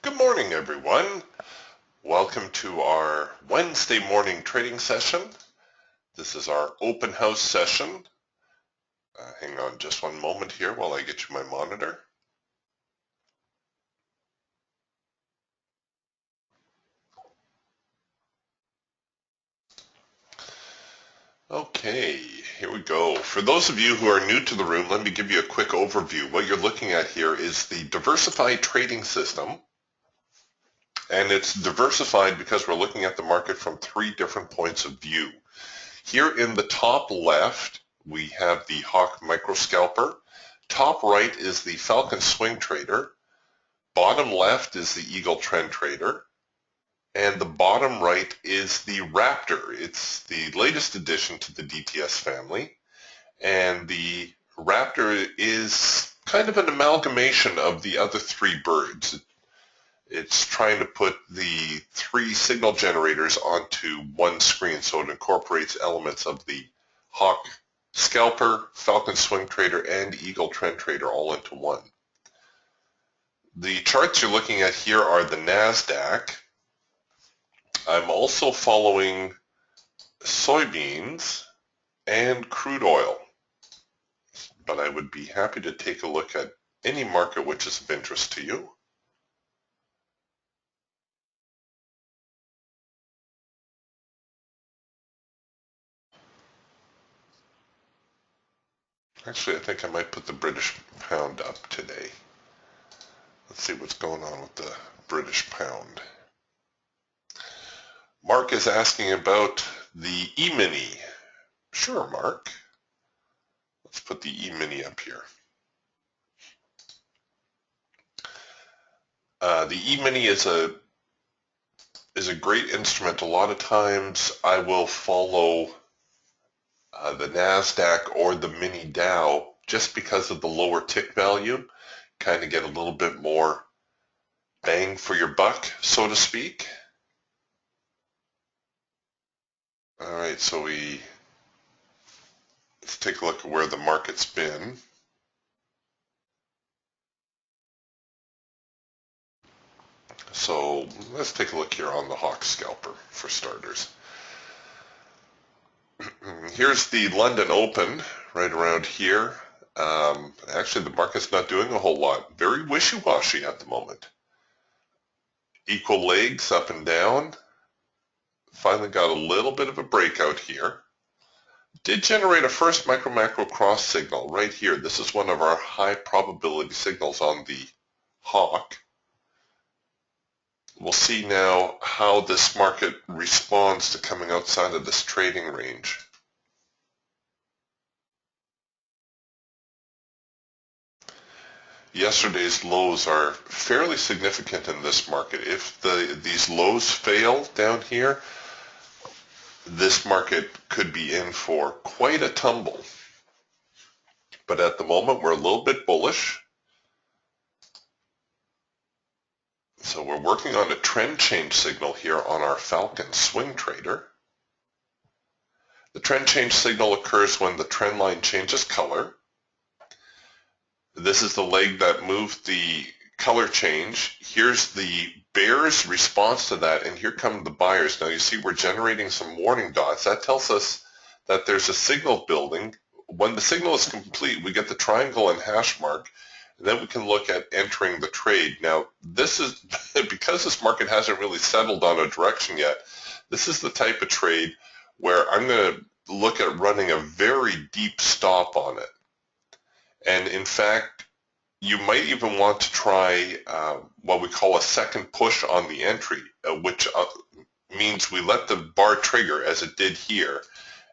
Good morning, everyone. Welcome to our Wednesday morning trading session. This is our open house session. Hang on just one moment here while I get you my monitor. Okay, here we go. For those of you who are new to the room, let me give you a quick overview. What you're looking at here is the diversified trading system. And it's diversified because we're looking at the market from three different points of view. Here in the top left, we have the Hawk Micro Scalper. Top right is the Falcon Swing Trader. Bottom left is the Eagle Trend Trader. And the bottom right is the Raptor. It's the latest addition to the DTS family. And the Raptor is kind of an amalgamation of the other three birds. It's trying to put the three signal generators onto one screen, so it incorporates elements of the Hawk Scalper, Falcon Swing Trader, and Eagle Trend Trader all into one. The charts you're looking at here are the NASDAQ. I'm also following soybeans and crude oil, but I would be happy to take a look at any market which is of interest to you. Actually, I think I might put the British pound up today. Let's see what's going on with the British pound. Mark is asking about the E-mini. Sure, Mark. Let's put the E-mini up here. The E-mini is a great instrument. A lot of times I will follow the NASDAQ or the mini Dow just because of the lower tick value. Kind of get a little bit more bang for your buck, so to speak. All right, so let's take a look at where the market's been. So let's take a look here on the Hawk Scalper for starters. Here's the London Open right around here. Actually, the market's not doing a whole lot. Very wishy-washy at the moment. Equal legs up and down. Finally got a little bit of a breakout here. Did generate a first micro-macro cross signal right here. This is one of our high probability signals on the Hawk. We'll see now how this market responds to coming outside of this trading range. Yesterday's lows are fairly significant in this market. If these lows fail down here, this market could be in for quite a tumble. But at the moment, we're a little bit bullish. So we're working on a trend change signal here on our Falcon Swing Trader. The trend change signal occurs when the trend line changes color. This is the leg that moved the color change. Here's the bear's response to that, and here come the buyers. Now you see we're generating some warning dots. That tells us that there's a signal building. When the signal is complete, we get the triangle and hash mark, and then we can look at entering the trade. Now this is, because this market hasn't really settled on a direction yet, this is the type of trade where I'm going to look at running a very deep stop on it. And in fact, you might even want to try what we call a second push on the entry, which means we let the bar trigger as it did here,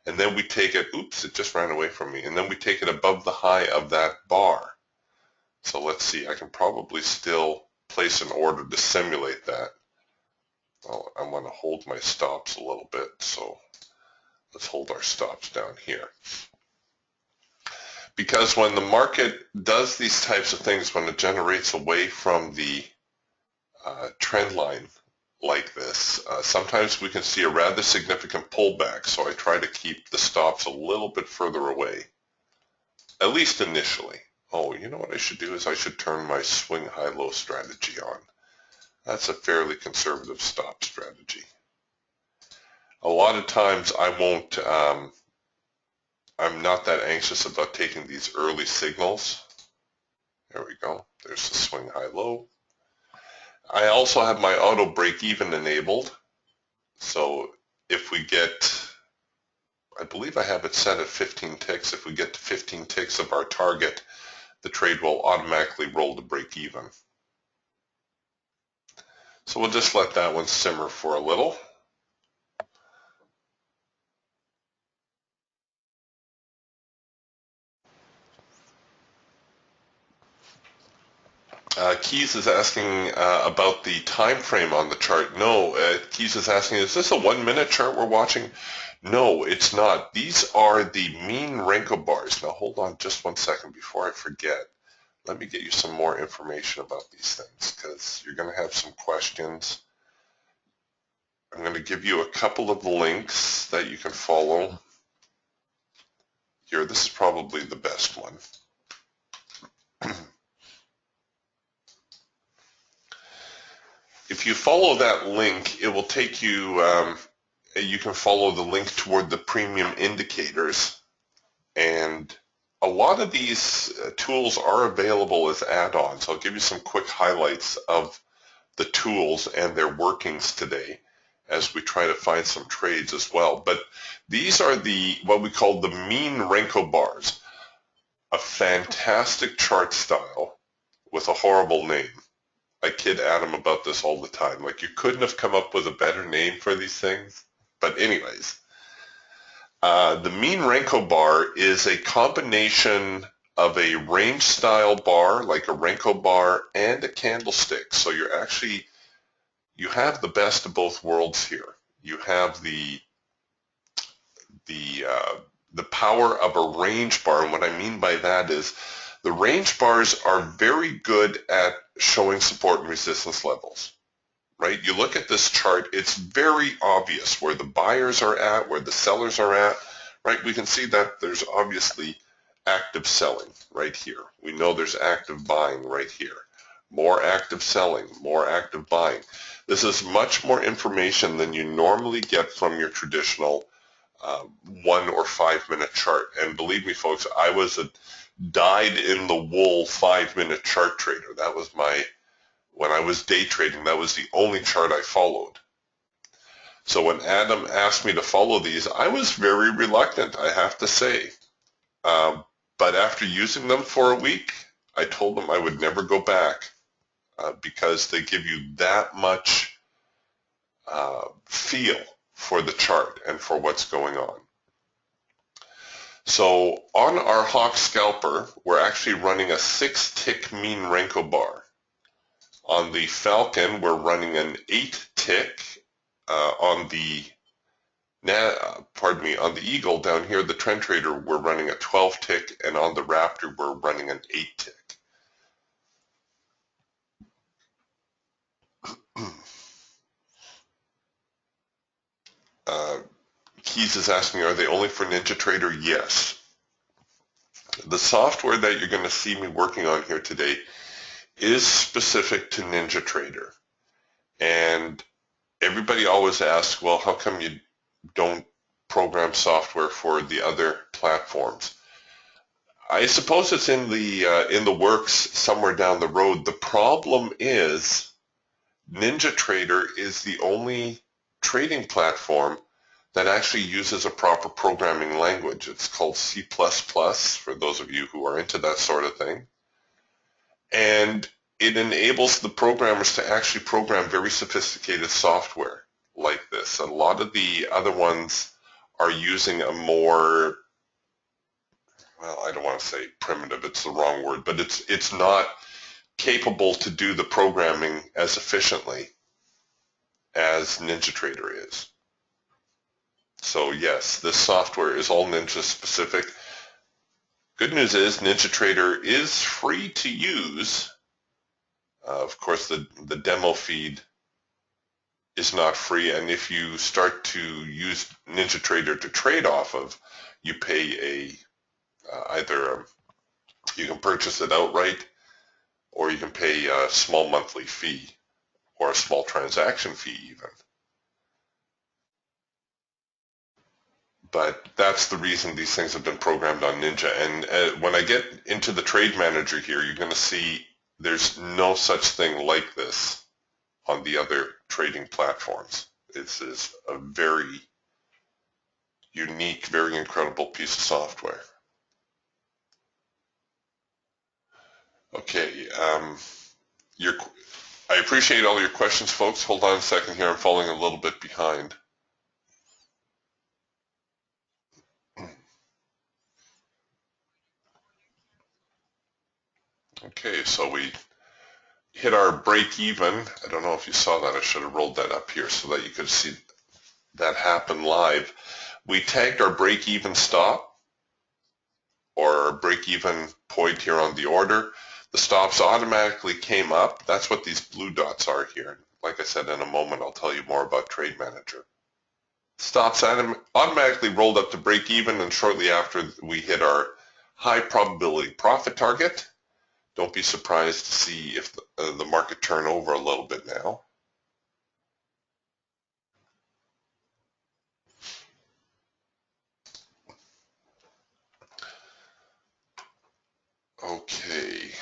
and then we take it, oops, it just ran away from me, and then we take it above the high of that bar. So let's see, I can probably still place an order to simulate that. Well, I want to hold my stops a little bit, so let's hold our stops down here. Because when the market does these types of things, when it generates away from the trend line like this, sometimes we can see a rather significant pullback. So I try to keep the stops a little bit further away, at least initially. Oh, you know what I should do is I should turn my swing high-low strategy on. That's a fairly conservative stop strategy. A lot of times I won't, I'm not that anxious about taking these early signals. There we go. There's the swing high-low. I also have my auto break-even enabled. So if we get, I believe I have it set at 15 ticks. If we get to 15 ticks of our target, the trade will automatically roll to break-even. So we'll just let that one simmer for a little. Keys is asking about the time frame on the chart. No, Keys is asking, is this a 1 minute chart we're watching? No, it's not. These are the mean Renko bars. Now hold on just 1 second before I forget. Let me get you some more information about these things because you're going to have some questions. I'm going to give you a couple of links that you can follow. Here, this is probably the best one. If you follow that link, it will take you, you can follow the link toward the premium indicators. And a lot of these tools are available as add-ons. I'll give you some quick highlights of the tools and their workings today as we try to find some trades as well. But these are what we call the mean Renko bars, a fantastic chart style with a horrible name. I kid Adam about this all the time. Like, you couldn't have come up with a better name for these things. But anyways, the mean Renko bar is a combination of a range style bar, like a Renko bar, and a candlestick. So you have the best of both worlds here. You have the power of a range bar, and what I mean by that is the range bars are very good at showing support and resistance levels, right? You look at this chart, it's very obvious where the buyers are at, where the sellers are at, right? We can see that there's obviously active selling right here. We know there's active buying right here. More active selling, more active buying. This is much more information than you normally get from your traditional 1 or 5 minute chart. And believe me, folks, I was a dyed-in-the-wool 5 minute chart trader. That was when I was day trading, that was the only chart I followed. So when Adam asked me to follow these, I was very reluctant, I have to say. But after using them for a week, I told them I would never go back because they give you that much feel for the chart and for what's going on. So on our Hawk Scalper, we're actually running a 6-tick mean Renko bar. On the Falcon, we're running an 8-tick. On the Eagle down here, the Trend Trader, we're running a 12-tick, and on the Raptor, we're running an 8-tick. Keys is asking, are they only for NinjaTrader? Yes. The software that you're going to see me working on here today is specific to NinjaTrader. And everybody always asks, well, how come you don't program software for the other platforms? I suppose it's in the works somewhere down the road. The problem is NinjaTrader is the only trading platform that actually uses a proper programming language. It's called C++, for those of you who are into that sort of thing. And it enables the programmers to actually program very sophisticated software like this. A lot of the other ones are using a more, well, I don't want to say primitive, it's the wrong word, but it's not capable to do the programming as efficiently as NinjaTrader is. So yes, this software is all Ninja specific. Good news is NinjaTrader is free to use. Of course, the demo feed is not free, and if you start to use NinjaTrader to trade off of, you pay you can purchase it outright, or you can pay a small monthly fee. or a small transaction fee even. But that's the reason these things have been programmed on Ninja. And when I get into the trade manager here, you're going to see there's no such thing like this on the other trading platforms. This is a very unique, very incredible piece of software. Okay, I appreciate all your questions, folks. Hold on a second here. I'm falling a little bit behind. Okay, so we hit our break even. I don't know if you saw that. I should have rolled that up here so that you could see that happen live. We tagged our break even stop or break even point here on the order. The stops automatically came up. That's what these blue dots are here. Like I said, in a moment, I'll tell you more about Trade Manager. Stops automatically rolled up to break even, and shortly after we hit our high probability profit target. Don't be surprised to see if the market turn over a little bit now. Okay.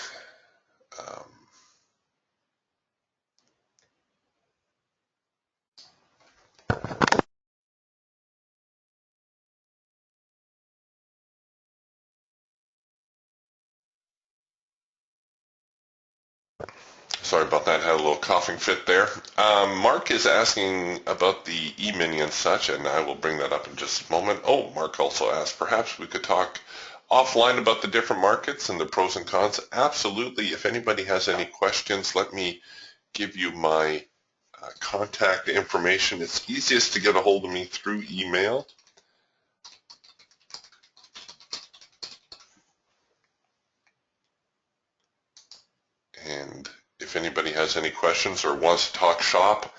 Sorry about that. I had a little coughing fit there. Mark is asking about the E-mini and such, and I will bring that up in just a moment. Oh, Mark also asked, perhaps we could talk offline about the different markets and the pros and cons. Absolutely. If anybody has any questions, let me give you my contact information. It's easiest to get a hold of me through email. And if anybody has any questions or wants to talk shop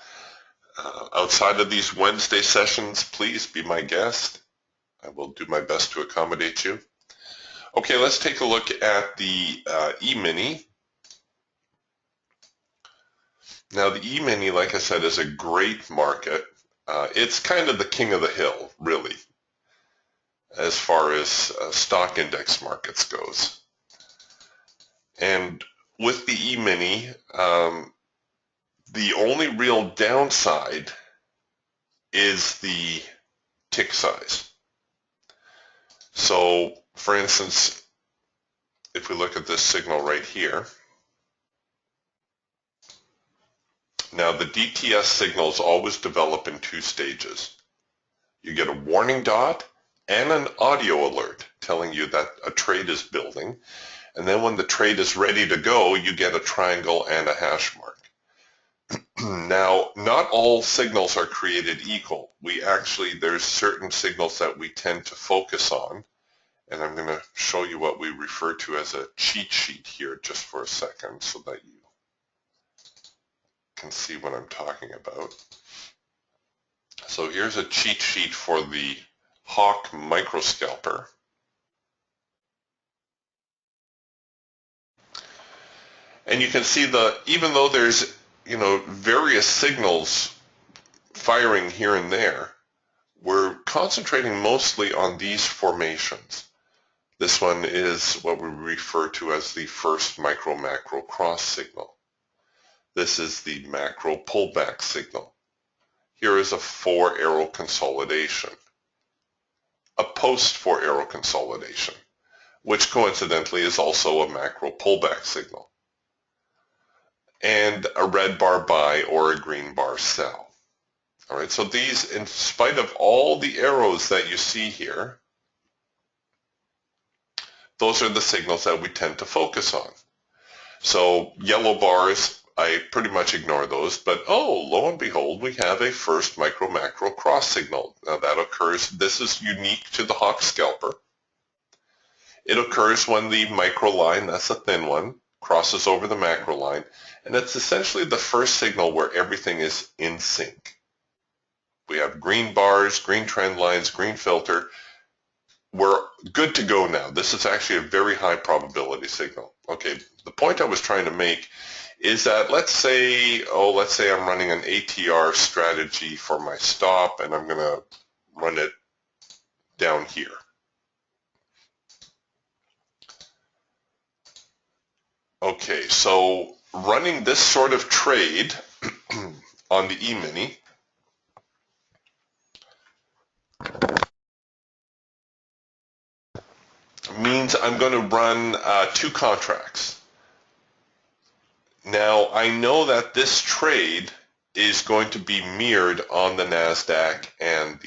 outside of these Wednesday sessions, please be my guest. I will do my best to accommodate you. Okay, let's take a look at the E-mini. Now the E-mini, like I said, is a great market. It's kind of the king of the hill, really, as far as stock index markets goes. And with the E-mini, the only real downside is the tick size. So, for instance, if we look at this signal right here, now the DTS signals always develop in two stages. You get a warning dot and an audio alert telling you that a trade is building. And then when the trade is ready to go, you get a triangle and a hash mark. Now, not all signals are created equal. There's certain signals that we tend to focus on. And I'm going to show you what we refer to as a cheat sheet here just for a second so that you can see what I'm talking about. So here's a cheat sheet for the Hawk microscalper. And you can see even though there's, various signals firing here and there, we're concentrating mostly on these formations. This one is what we refer to as the first micro-macro cross signal. This is the macro pullback signal. Here is a 4-arrow consolidation, a post 4-arrow consolidation, which coincidentally is also a macro pullback signal, and a red bar buy or a green bar sell. All right, so these, in spite of all the arrows that you see here, those are the signals that we tend to focus on. So yellow bars, I pretty much ignore those, but oh, lo and behold, we have a first micro-macro cross signal. Now that occurs, this is unique to the Hawk scalper. It occurs when the micro line, that's a thin one, crosses over the macro line, and it's essentially the first signal where everything is in sync. We have green bars, green trend lines, green filter, we're good to go now. This is actually a very high probability signal. Okay, the point I was trying to make is that let's say I'm running an ATR strategy for my stop, and I'm going to run it down here. Okay, so running this sort of trade on the E-mini means I'm going to run 2 contracts. Now, I know that this trade is going to be mirrored on the NASDAQ and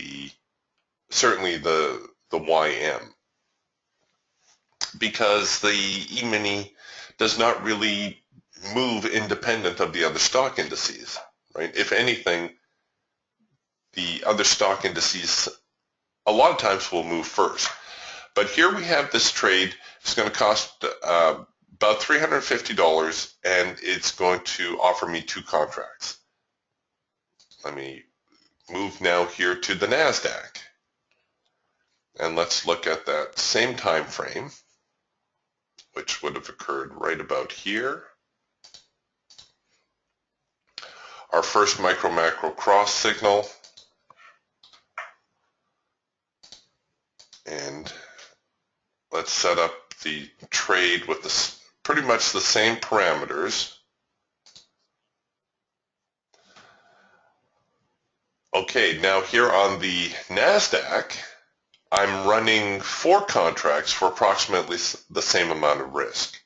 certainly the YM, because the E-mini does not really move independent of the other stock indices, right? If anything, the other stock indices a lot of times will move first. But here we have this trade. It's going to cost about $350, and it's going to offer me 2 contracts. Let me move now here to the NASDAQ. And let's look at that same time frame, which would have occurred right about here. Our first micro-macro cross signal. And let's set up the trade with pretty much the same parameters. Okay, now here on the NASDAQ, I'm running 4 contracts for approximately the same amount of risk.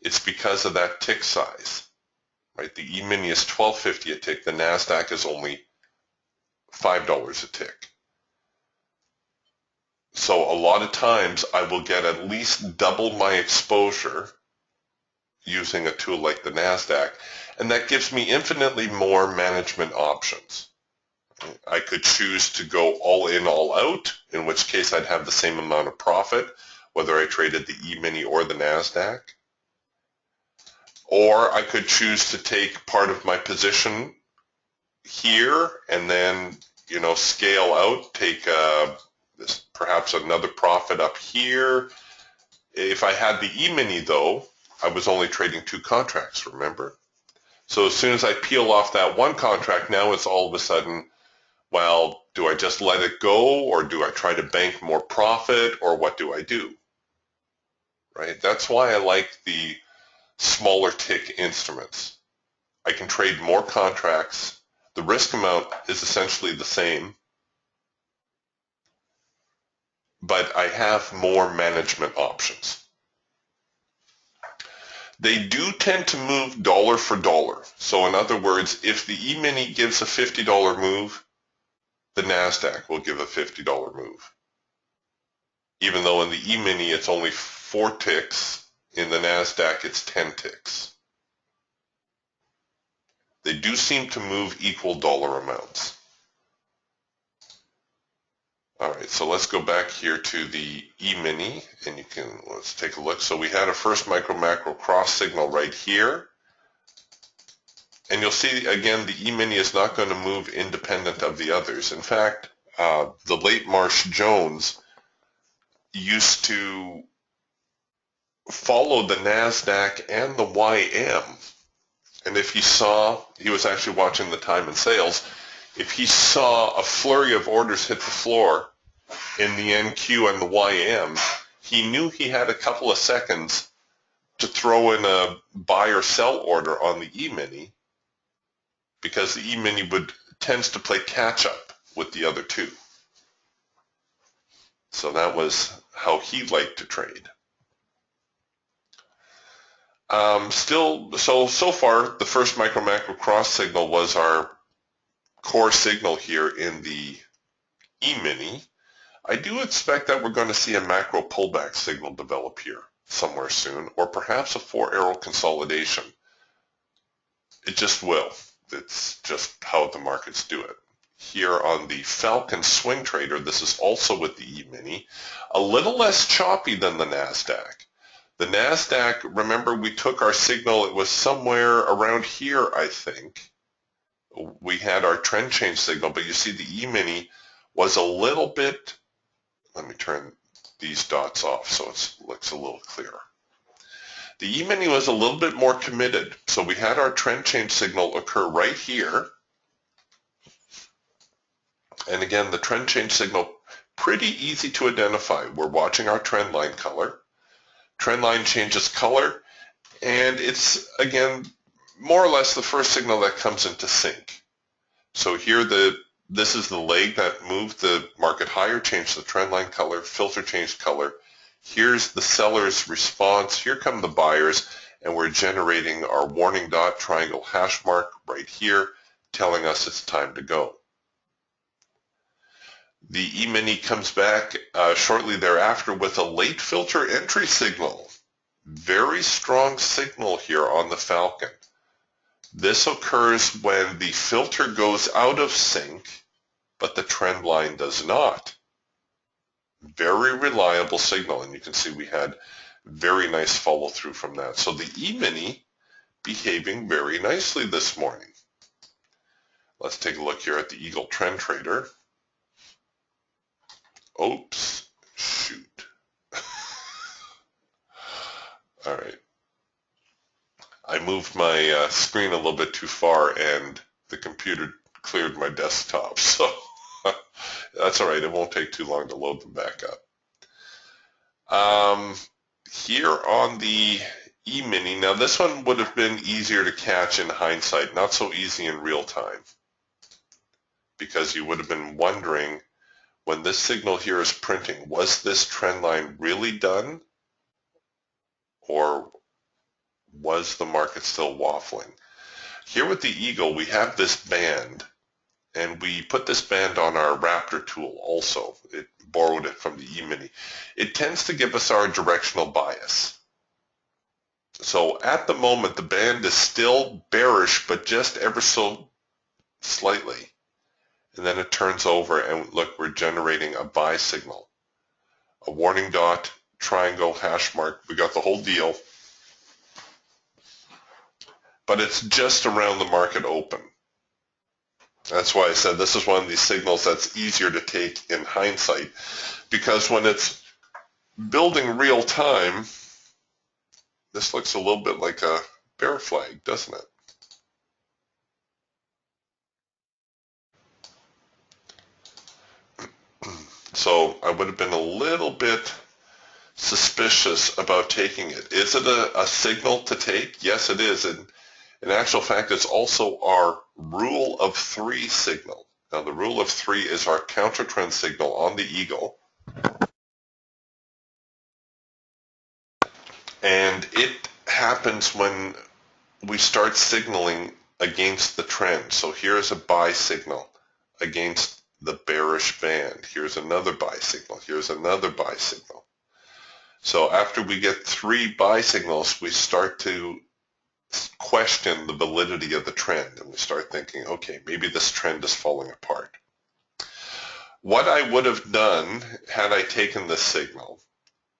It's because of that tick size, right? The E-mini is $12.50 a tick. The NASDAQ is only $5 a tick. So a lot of times I will get at least double my exposure using a tool like the NASDAQ, and that gives me infinitely more management options. I could choose to go all in, all out, in which case I'd have the same amount of profit, whether I traded the E-mini or the NASDAQ. Or I could choose to take part of my position here and then, scale out, take perhaps another profit up here. If I had the E-mini though, I was only trading 2 contracts, remember? So as soon as I peel off that 1 contract, now it's all of a sudden, well, do I just let it go, or do I try to bank more profit, or what do I do? Right? That's why I like the smaller tick instruments. I can trade more contracts. The risk amount is essentially the same, but I have more management options. They do tend to move dollar for dollar. So in other words, if the E-mini gives a $50 move, the NASDAQ will give a $50 move. Even though in the E-mini it's only 4 ticks, in the NASDAQ it's 10 ticks. They do seem to move equal dollar amounts. All right, so let's go back here to the E-mini, and let's take a look. So we had a first micro-macro cross signal right here. And you'll see, again, the E-mini is not going to move independent of the others. In fact, the late Marsh Jones used to follow the NASDAQ and the YM. And if he was actually watching the time and sales, if he saw a flurry of orders hit the floor in the NQ and the YM, he knew he had a couple of seconds to throw in a buy or sell order on the E-mini, because the E-mini tends to play catch up with the other 2. So that was how he liked to trade. So far, the first micro-macro cross signal was our core signal here in the E-mini. I do expect that we're going to see a macro pullback signal develop here somewhere soon, or perhaps a 4-arrow consolidation. It just will. It's just how the markets do it. Here on the Falcon Swing Trader, this is also with the E-mini, a little less choppy than the NASDAQ. The NASDAQ, remember, we took our signal, it was somewhere around here, I think. We had our trend change signal, but you see the E-mini was a little bit, let me turn these dots off so it looks a little clearer. The E-mini was a little bit more committed. So we had our trend change signal occur right here. And again, the trend change signal, pretty easy to identify. We're watching our trend line color. Trend line changes color, and it's, again, more or less the first signal that comes into sync. So here, this is the leg that moved the market higher, changed the trend line color, filter changed color. Here's the seller's response. Here come the buyers, and we're generating our warning dot triangle hash mark right here, telling us it's time to go. The E-mini comes back shortly thereafter with a late filter entry signal. Very strong signal here on the Falcon. This occurs when the filter goes out of sync, but the trend line does not. Very reliable signal, and you can see we had very nice follow through from that. So the E-mini behaving very nicely this morning. Let's take a look here at the Eagle Trend Trader. Oops, shoot. All right. I moved my screen a little bit too far and the computer cleared my desktop. So that's all right. It won't take too long to load them back up. Here on the E-mini, now this one would have been easier to catch in hindsight, not so easy in real time, because you would have been wondering, when this signal here is printing, was this trend line really done, or was the market still waffling? Here with the Eagle, we have this band, and we put this band on our Raptor tool also. It borrowed it from the E-mini. It tends to give us our directional bias. So at the moment, the band is still bearish, but just ever so slightly. And then it turns over, and look, we're generating a buy signal. A warning dot, triangle, hash mark. We got the whole deal. But it's just around the market open. That's why I said this is one of these signals that's easier to take in hindsight, because when it's building real time, this looks a little bit like a bear flag, doesn't it? So I would have been a little bit suspicious about taking it. Is it a signal to take? Yes, it is. And in actual fact, it's also our rule of 3 signal. Now, the rule of 3 is our counter trend signal on the Eagle. And it happens when we start signaling against the trend. So here's a buy signal against the bearish band. Here's another buy signal. Here's another buy signal. So after we get 3 buy signals, we start to question the validity of the trend, and we start thinking, okay, maybe this trend is falling apart. What I would have done had I taken this signal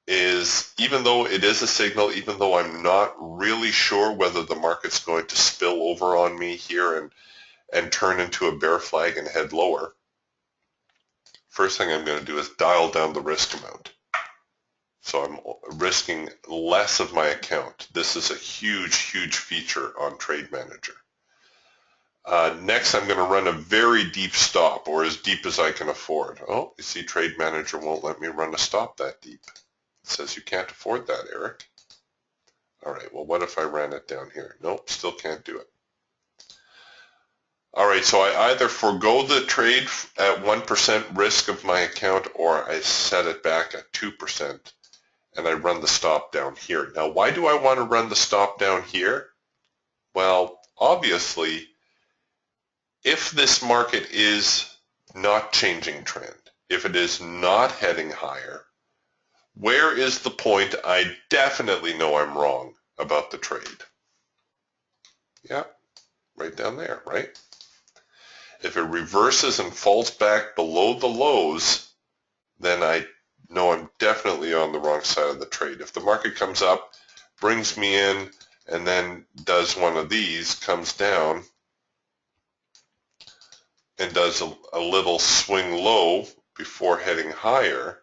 is, even though it is a signal, even though I'm not really sure whether the market's going to spill over on me here and turn into a bear flag and head lower, first thing I'm going to do is dial down the risk amount. So I'm risking less of my account. This is a huge, huge feature on Trade Manager. Next, I'm going to run a very deep stop, or as deep as I can afford. Oh, you see, Trade Manager won't let me run a stop that deep. It says you can't afford that, Eric. All right, well, what if I ran it down here? Nope, still can't do it. All right, so I either forego the trade at 1% risk of my account, or I set it back at 2%. And I run the stop down here. Now, why do I want to run the stop down here? Well, obviously, if this market is not changing trend, if it is not heading higher, where is the point I definitely know I'm wrong about the trade? Yeah, right down there, right? If it reverses and falls back below the lows, then I know I'm definitely on the wrong side of the trade. If the market comes up, brings me in, and then does one of these, comes down, and does a little swing low before heading higher,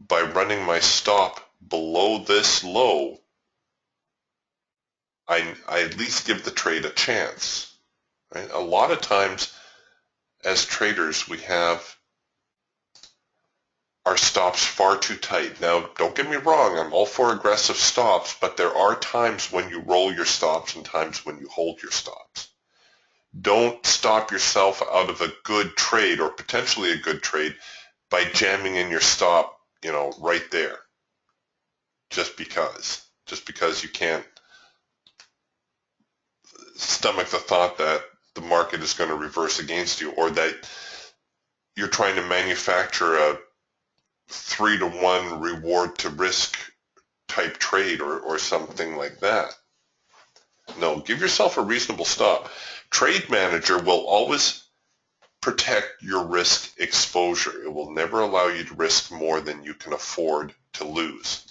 by running my stop below this low, I at least give the trade a chance. Right? A lot of times as traders, we have our stops far too tight. Now, don't get me wrong, I'm all for aggressive stops, but there are times when you roll your stops and times when you hold your stops. Don't stop yourself out of a good trade or potentially a good trade by jamming in your stop, right there. Just because you can't stomach the thought that the market is going to reverse against you, or that you're trying to manufacture a 3-to-1 reward to risk type trade or something like that. No, give yourself a reasonable stop. Trade Manager will always protect your risk exposure. It will never allow you to risk more than you can afford to lose.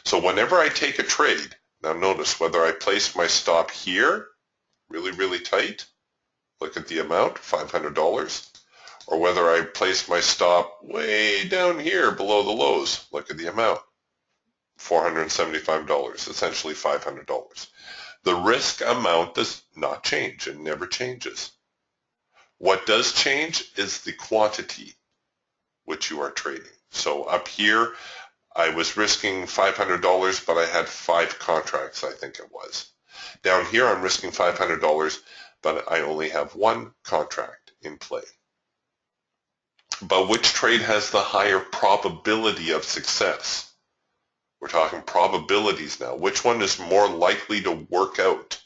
So whenever I take a trade, now notice whether I place my stop here, really, really tight, look at the amount, $500, or whether I place my stop way down here below the lows, look at the amount, $475, essentially $500. The risk amount does not change. It never changes. What does change is the quantity which you are trading. So up here, I was risking $500, but I had 5 contracts, I think it was. Down here, I'm risking $500, but I only have 1 contract in play. But which trade has the higher probability of success? We're talking probabilities now. Which one is more likely to work out?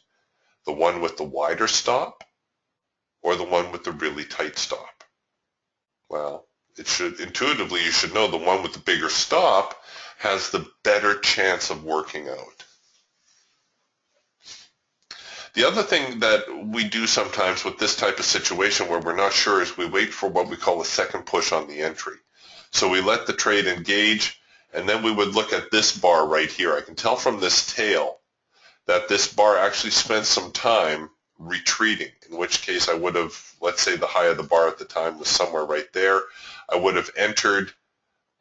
The one with the wider stop or the one with the really tight stop? Well, intuitively you should know the one with the bigger stop has the better chance of working out. The other thing that we do sometimes with this type of situation where we're not sure is we wait for what we call a second push on the entry. So we let the trade engage, and then we would look at this bar right here. I can tell from this tail that this bar actually spent some time retreating, in which case I would have, let's say the high of the bar at the time was somewhere right there. I would have entered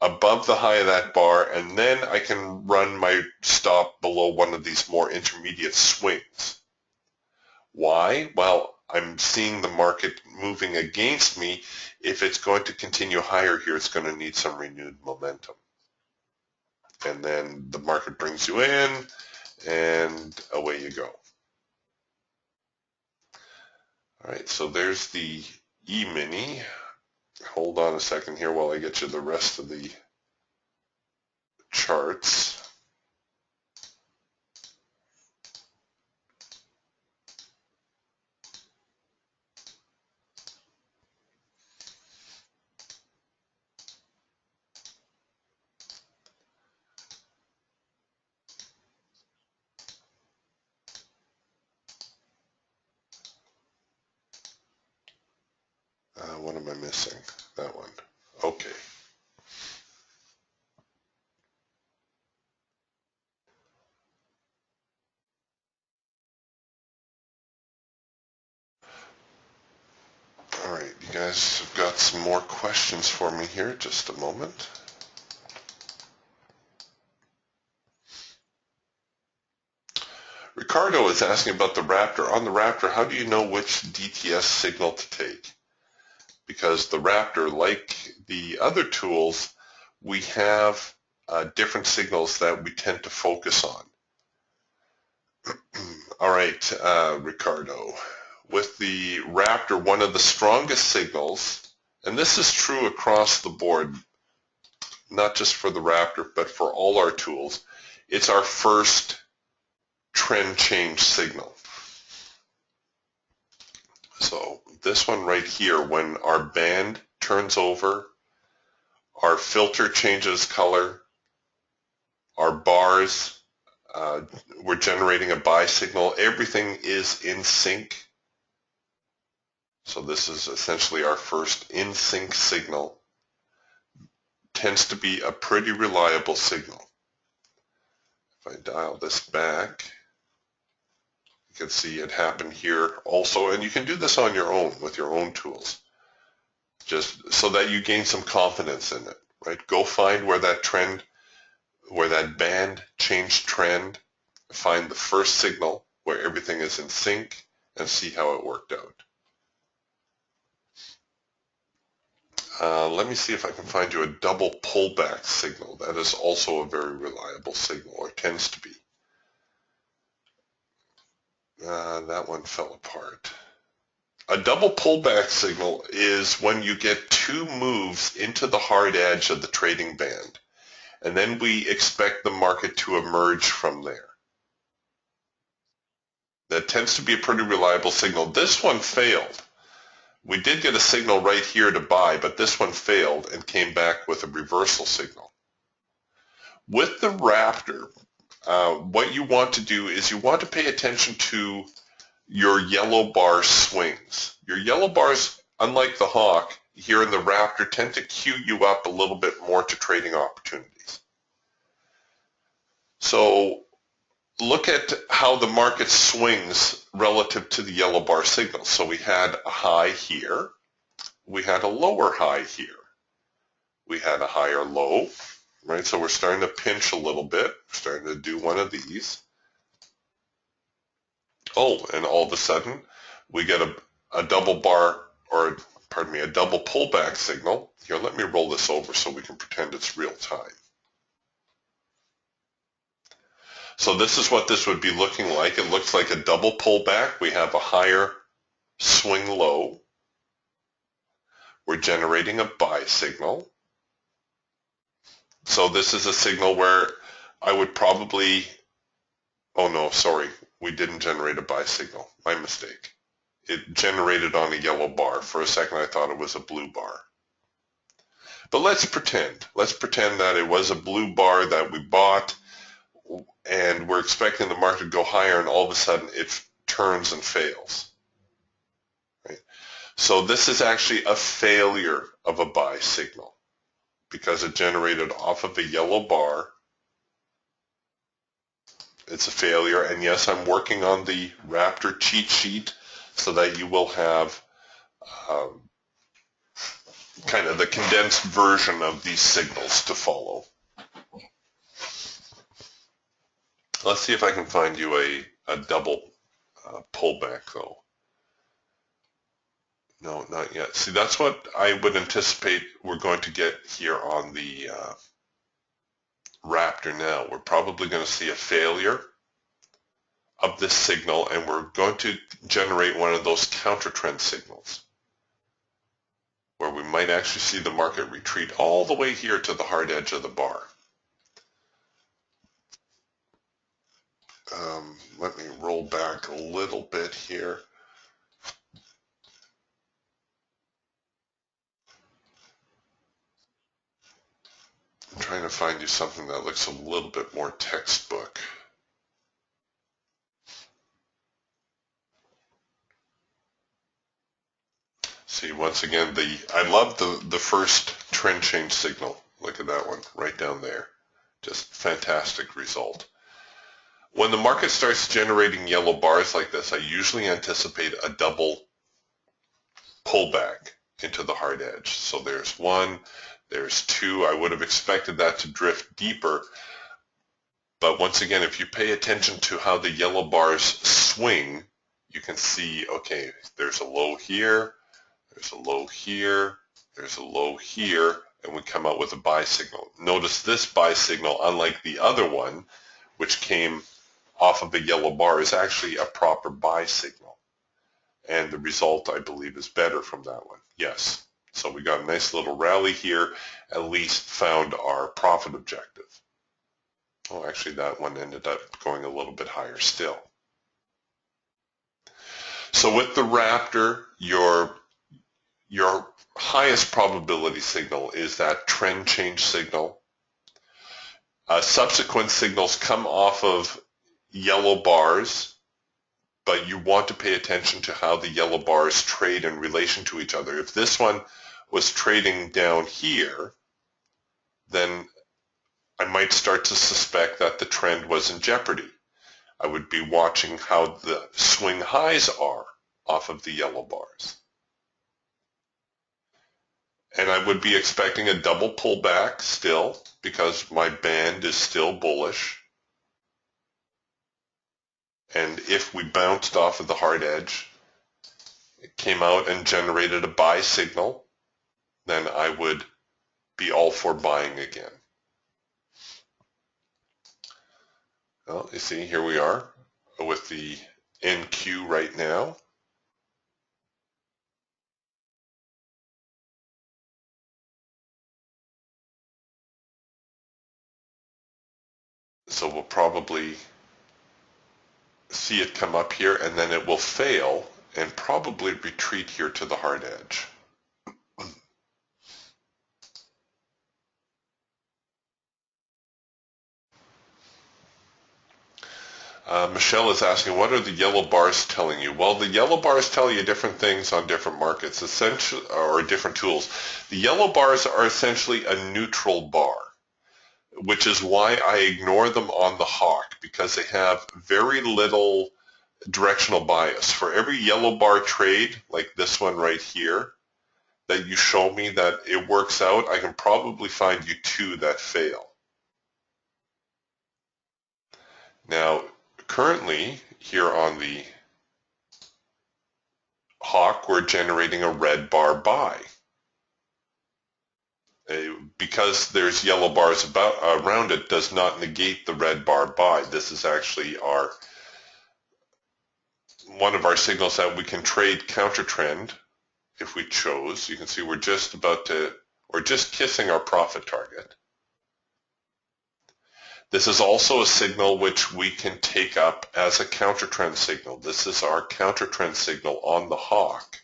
above the high of that bar, and then I can run my stop below one of these more intermediate swings. Why? Well, I'm seeing the market moving against me. If it's going to continue higher here, it's going to need some renewed momentum. And then the market brings you in, and away you go. All right, so there's the E-mini. Hold on a second here while I get you the rest of the charts. What am I missing? That one. Okay. All right, you guys have got some more questions for me here. Just a moment. Ricardo is asking about the Raptor. On the Raptor, how do you know which DTS signal to take? Because the Raptor, like the other tools, we have different signals that we tend to focus on. All right, Ricardo. With the Raptor, one of the strongest signals, and this is true across the board, not just for the Raptor, but for all our tools, it's our first trend change signal. So this one right here, when our band turns over, our filter changes color, our bars, we're generating a buy signal, everything is in sync. So this is essentially our first in sync signal. Tends to be a pretty reliable signal. If I dial this back, you can see it happen here also, and you can do this on your own with your own tools, just so that you gain some confidence in it, right? Go find where that trend, where that band changed trend, find the first signal where everything is in sync, and see how it worked out. Let me see if I can find you a double pullback signal. That is also a very reliable signal, or tends to be. That one fell apart. A double pullback signal is when you get two moves into the hard edge of the trading band, and then we expect the market to emerge from there. That tends to be a pretty reliable signal. This one failed. We did get a signal right here to buy, but this one failed and came back with a reversal signal. With the Raptor, what you want to do is you want to pay attention to your yellow bar swings. Your yellow bars, unlike the Hawk, here in the Raptor, tend to cue you up a little bit more to trading opportunities. So look at how the market swings relative to the yellow bar signal. So we had a high here. We had a lower high here. We had a higher low, right? So we're starting to pinch a little bit. We're starting to do one of these. Oh, and all of a sudden, we get a double bar, or pardon me, a double pullback signal. Here, let me roll this over so we can pretend it's real time. So this is what this would be looking like. It looks like a double pullback. We have a higher swing low. We're generating a buy signal. So this is a signal where I would probably, oh no, sorry, we didn't generate a buy signal. My mistake. It generated on a yellow bar. For a second I thought it was a blue bar. But let's pretend. Let's pretend that it was a blue bar that we bought, and we're expecting the market to go higher, and all of a sudden it turns and fails. Right? So this is actually a failure of a buy signal because it generated off of a yellow bar. It's a failure, and yes, I'm working on the Raptor cheat sheet so that you will have kind of the condensed version of these signals to follow. Let's see if I can find you a double pullback though. No, not yet. See, that's what I would anticipate we're going to get here on the Raptor now. We're probably going to see a failure of this signal, and we're going to generate one of those counter trend signals where we might actually see the market retreat all the way here to the hard edge of the bar. Let me roll back a little bit here. I'm trying to find you something that looks a little bit more textbook. See, once again, I love the first trend change signal. Look at that one right down there. Just fantastic result. When the market starts generating yellow bars like this, I usually anticipate a double pullback into the hard edge. So there's one, there's two. I would have expected that to drift deeper. But once again, if you pay attention to how the yellow bars swing, you can see, okay, there's a low here, there's a low here, there's a low here, and we come out with a buy signal. Notice this buy signal, unlike the other one, which came off of a yellow bar, is actually a proper buy signal. And the result, I believe, is better from that one. Yes. So we got a nice little rally here, at least found our profit objective. Oh, actually, that one ended up going a little bit higher still. So with the Raptor, your highest probability signal is that trend change signal. Subsequent signals come off of yellow bars, but you want to pay attention to how the yellow bars trade in relation to each other. If this one was trading down here, then I might start to suspect that the trend was in jeopardy. I would be watching how the swing highs are off of the yellow bars. And I would be expecting a double pullback still because my band is still bullish. And if we bounced off of the hard edge, it came out and generated a buy signal, then I would be all for buying again. Well, you see, here we are with the NQ right now. So we'll probably see it come up here, and then it will fail and probably retreat here to the hard edge. Michelle is asking, what are the yellow bars telling you? Well, the yellow bars tell you different things on different markets, essentially, or different tools. The yellow bars are essentially a neutral bar, which is why I ignore them on the hawk, because they have very little directional bias. For every yellow bar trade, like this one right here, that you show me that it works out, I can probably find you 2 that fail. Now, currently, here on the hawk, we're generating a red bar buy. Because there's yellow bars around it does not negate the red bar buy. This is actually one of our signals that we can trade counter trend if we chose. You can see we're just kissing our profit target. This is also a signal which we can take up as a counter trend signal. This is our counter trend signal on the hawk,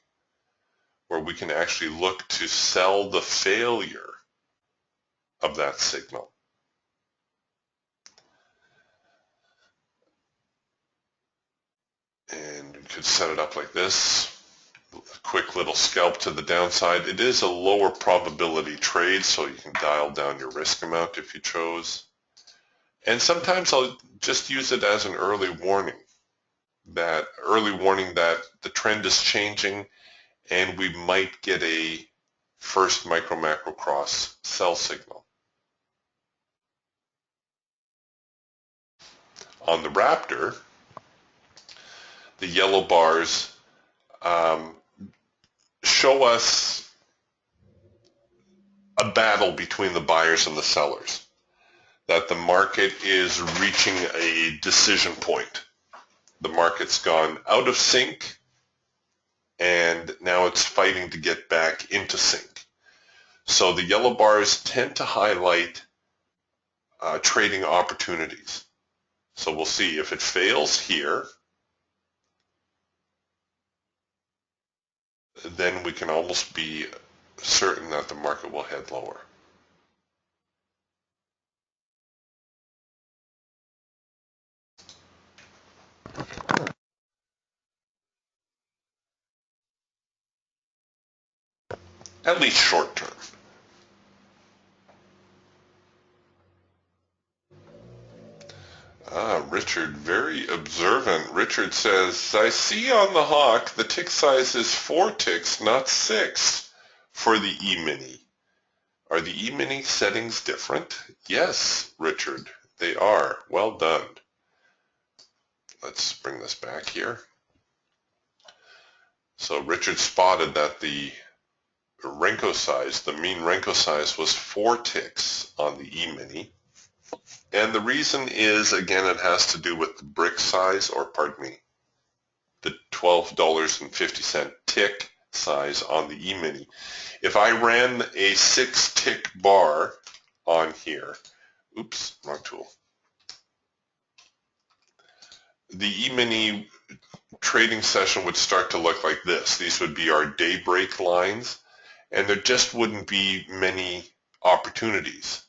where we can actually look to sell the failure of that signal. And we could set it up like this. A quick little scalp to the downside. It is a lower probability trade, so you can dial down your risk amount if you chose. And sometimes I'll just use it as an early warning. That the trend is changing and we might get a first micro macro cross sell signal. On the Raptor, the yellow bars show us a battle between the buyers and the sellers, that the market is reaching a decision point. The market's gone out of sync, and now it's fighting to get back into sync. So the yellow bars tend to highlight trading opportunities. So we'll see if it fails here, then we can almost be certain that the market will head lower. At least short term. Richard, very observant. Richard says, I see on the hawk the tick size is 4 ticks, not 6 for the E-mini. Are the E-mini settings different? Yes, Richard, they are. Well done. Let's bring this back here. So Richard spotted that the Renko size, the mean Renko size, was 4 ticks on the E-mini. And the reason is, again, it has to do with the brick size, or pardon me, the $12.50 tick size on the E-mini. If I ran a 6-tick bar on here, oops, wrong tool. The E-mini trading session would start to look like this. These would be our daybreak lines, and there just wouldn't be many opportunities.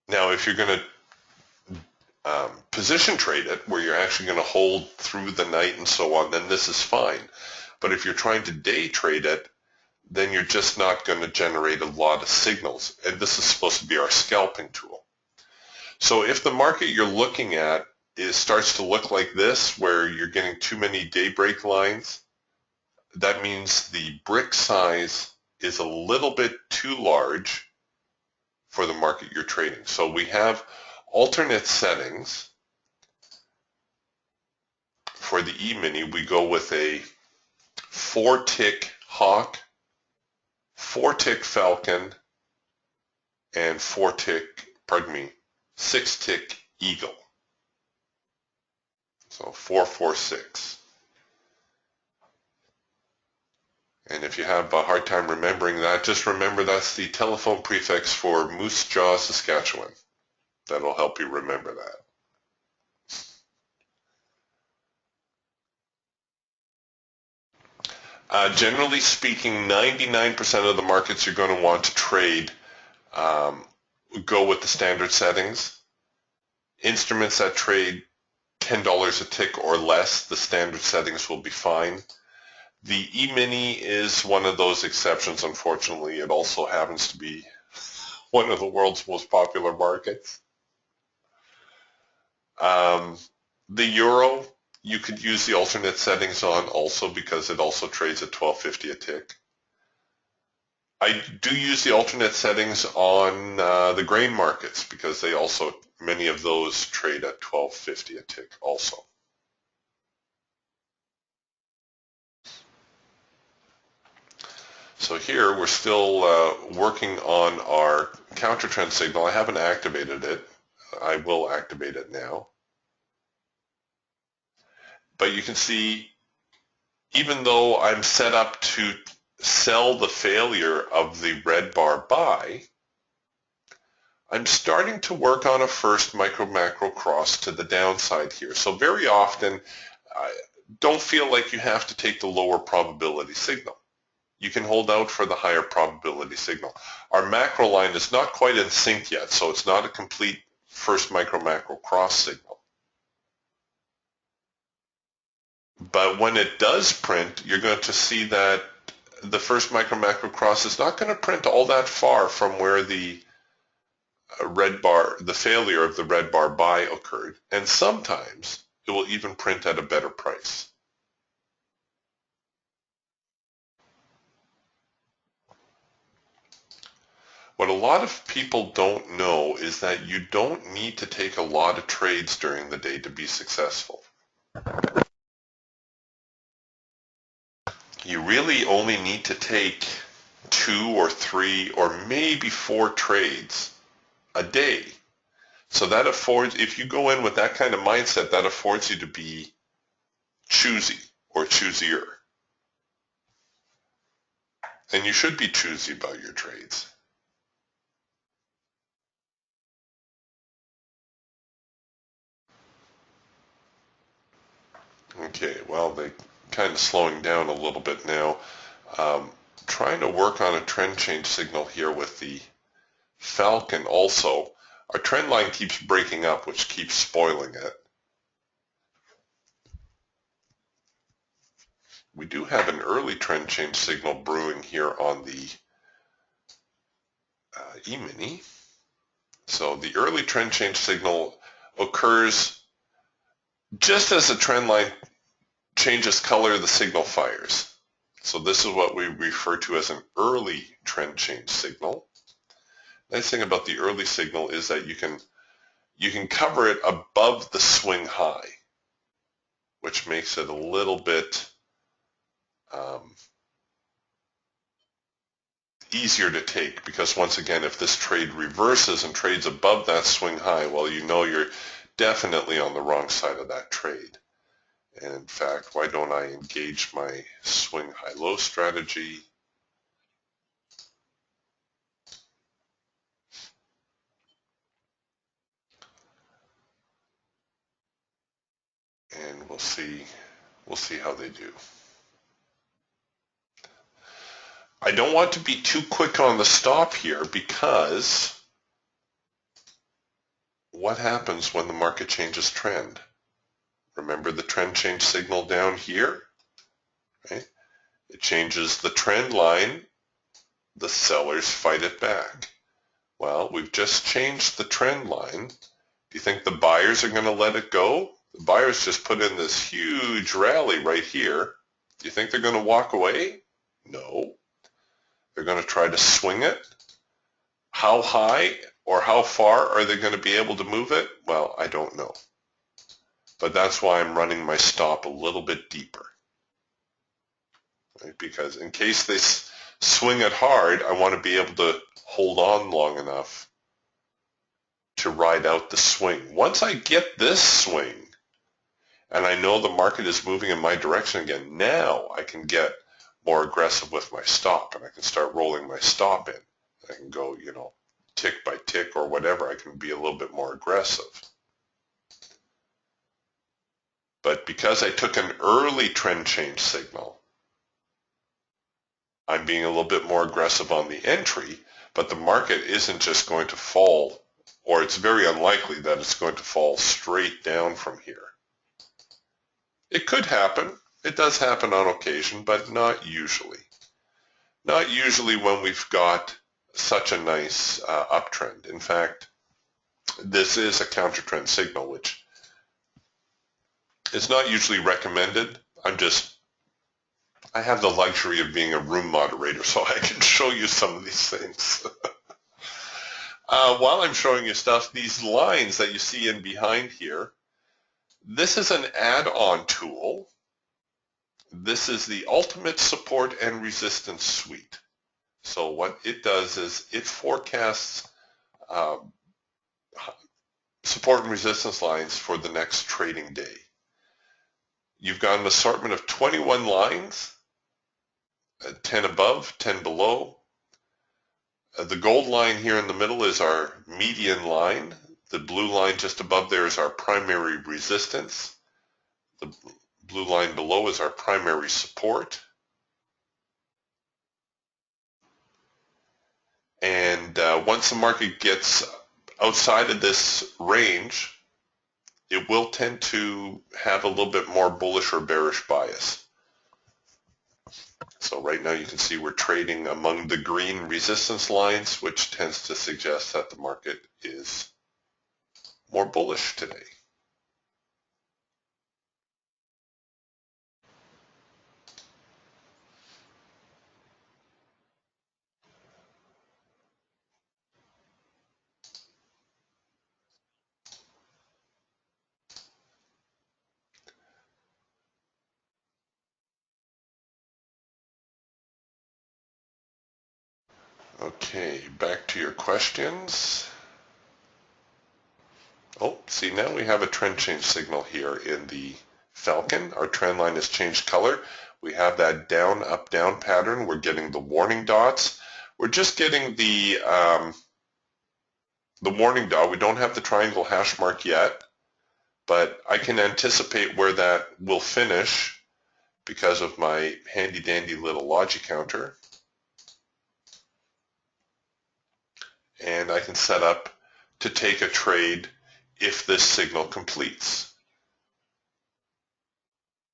Now, if you're going to position trade it, where you're actually going to hold through the night and so on, then this is fine. But if you're trying to day trade it, then you're just not going to generate a lot of signals. And this is supposed to be our scalping tool. So if the market you're looking at starts to look like this, where you're getting too many daybreak lines, that means the brick size is a little bit too large for the market you're trading. So we have alternate settings. For the E-mini, we go with a 4-tick Hawk, 4-tick Falcon, and 6-tick Eagle. So 446. And if you have a hard time remembering that, just remember that's the telephone prefix for Moose Jaw, Saskatchewan. That'll help you remember that. Generally speaking, 99% of the markets you're going to want to trade go with the standard settings. Instruments that trade $10 a tick or less, the standard settings will be fine. The E-mini is one of those exceptions, unfortunately. It also happens to be one of the world's most popular markets. The Euro, you could use the alternate settings on also because it also trades at $12.50 a tick. I do use the alternate settings on the grain markets because they also, many of those trade at $12.50 a tick also. So here we're still working on our counter trend signal. I haven't activated it. I will activate it now. But you can see, even though I'm set up to sell the failure of the red bar buy, I'm starting to work on a first micro-macro cross to the downside here. So very often, don't feel like you have to take the lower probability signal. You can hold out for the higher probability signal. Our macro line is not quite in sync yet, so it's not a complete first micro-macro cross signal. But when it does print, you're going to see that the first micro-macro cross is not going to print all that far from where the red bar, the failure of the red bar buy occurred. And sometimes it will even print at a better price. What a lot of people don't know is that you don't need to take a lot of trades during the day to be successful. You really only need to take 2 or 3 or maybe 4 trades a day. So that affords, if you go in with that kind of mindset, that affords you to be choosy or choosier. And you should be choosy about your trades. Okay, well, they're kind of slowing down a little bit now. Trying to work on a trend change signal here with the Falcon also. Our trend line keeps breaking up, which keeps spoiling it. We do have an early trend change signal brewing here on the E-mini. So the early trend change signal occurs just as the trend line changes color, the signal fires. So this is what we refer to as an early trend change signal. Nice thing about the early signal is that you can cover it above the swing high, which makes it a little bit easier to take, because once again, if this trade reverses and trades above that swing high, well, you know you're definitely on the wrong side of that trade. And in fact, why don't I engage my swing high-low strategy? And we'll see how they do. I don't want to be too quick on the stop here, because what happens when the market changes trend? Remember the trend change signal down here? Right? It changes the trend line. The sellers fight it back. Well, we've just changed the trend line. Do you think the buyers are going to let it go? The buyers just put in this huge rally right here. Do you think they're going to walk away? No. They're going to try to swing it. How high or how far are they going to be able to move it? Well, I don't know. But that's why I'm running my stop a little bit deeper. Right? Because in case they swing it hard, I want to be able to hold on long enough to ride out the swing. Once I get this swing, and I know the market is moving in my direction again, now I can get more aggressive with my stop, and I can start rolling my stop in. I can go, tick by tick or whatever. I can be a little bit more aggressive. But because I took an early trend change signal, I'm being a little bit more aggressive on the entry, but the market isn't just going to fall, or it's very unlikely that it's going to fall straight down from here. It could happen. It does happen on occasion, but not usually. Not usually when we've got such a nice uptrend. In fact, this is a counter-trend signal, which is not usually recommended. I have the luxury of being a room moderator, so I can show you some of these things. While I'm showing you stuff, these lines that you see in behind here, this is an add-on tool. This is the Ultimate Support and Resistance Suite. So what it does is it forecasts support and resistance lines for the next trading day. You've got an assortment of 21 lines, 10 above, 10 below. The gold line here in the middle is our median line. The blue line just above there is our primary resistance. The blue line below is our primary support. And once the market gets outside of this range, it will tend to have a little bit more bullish or bearish bias. So right now you can see we're trading among the green resistance lines, which tends to suggest that the market is more bullish today. Okay, back to your questions. Oh, see, now we have a trend change signal here in the Falcon. Our trend line has changed color. We have that down, up, down pattern. We're getting the warning dots. We're just getting the warning dot. We don't have the triangle hash mark yet, but I can anticipate where that will finish because of my handy dandy little logic counter. And I can set up to take a trade if this signal completes.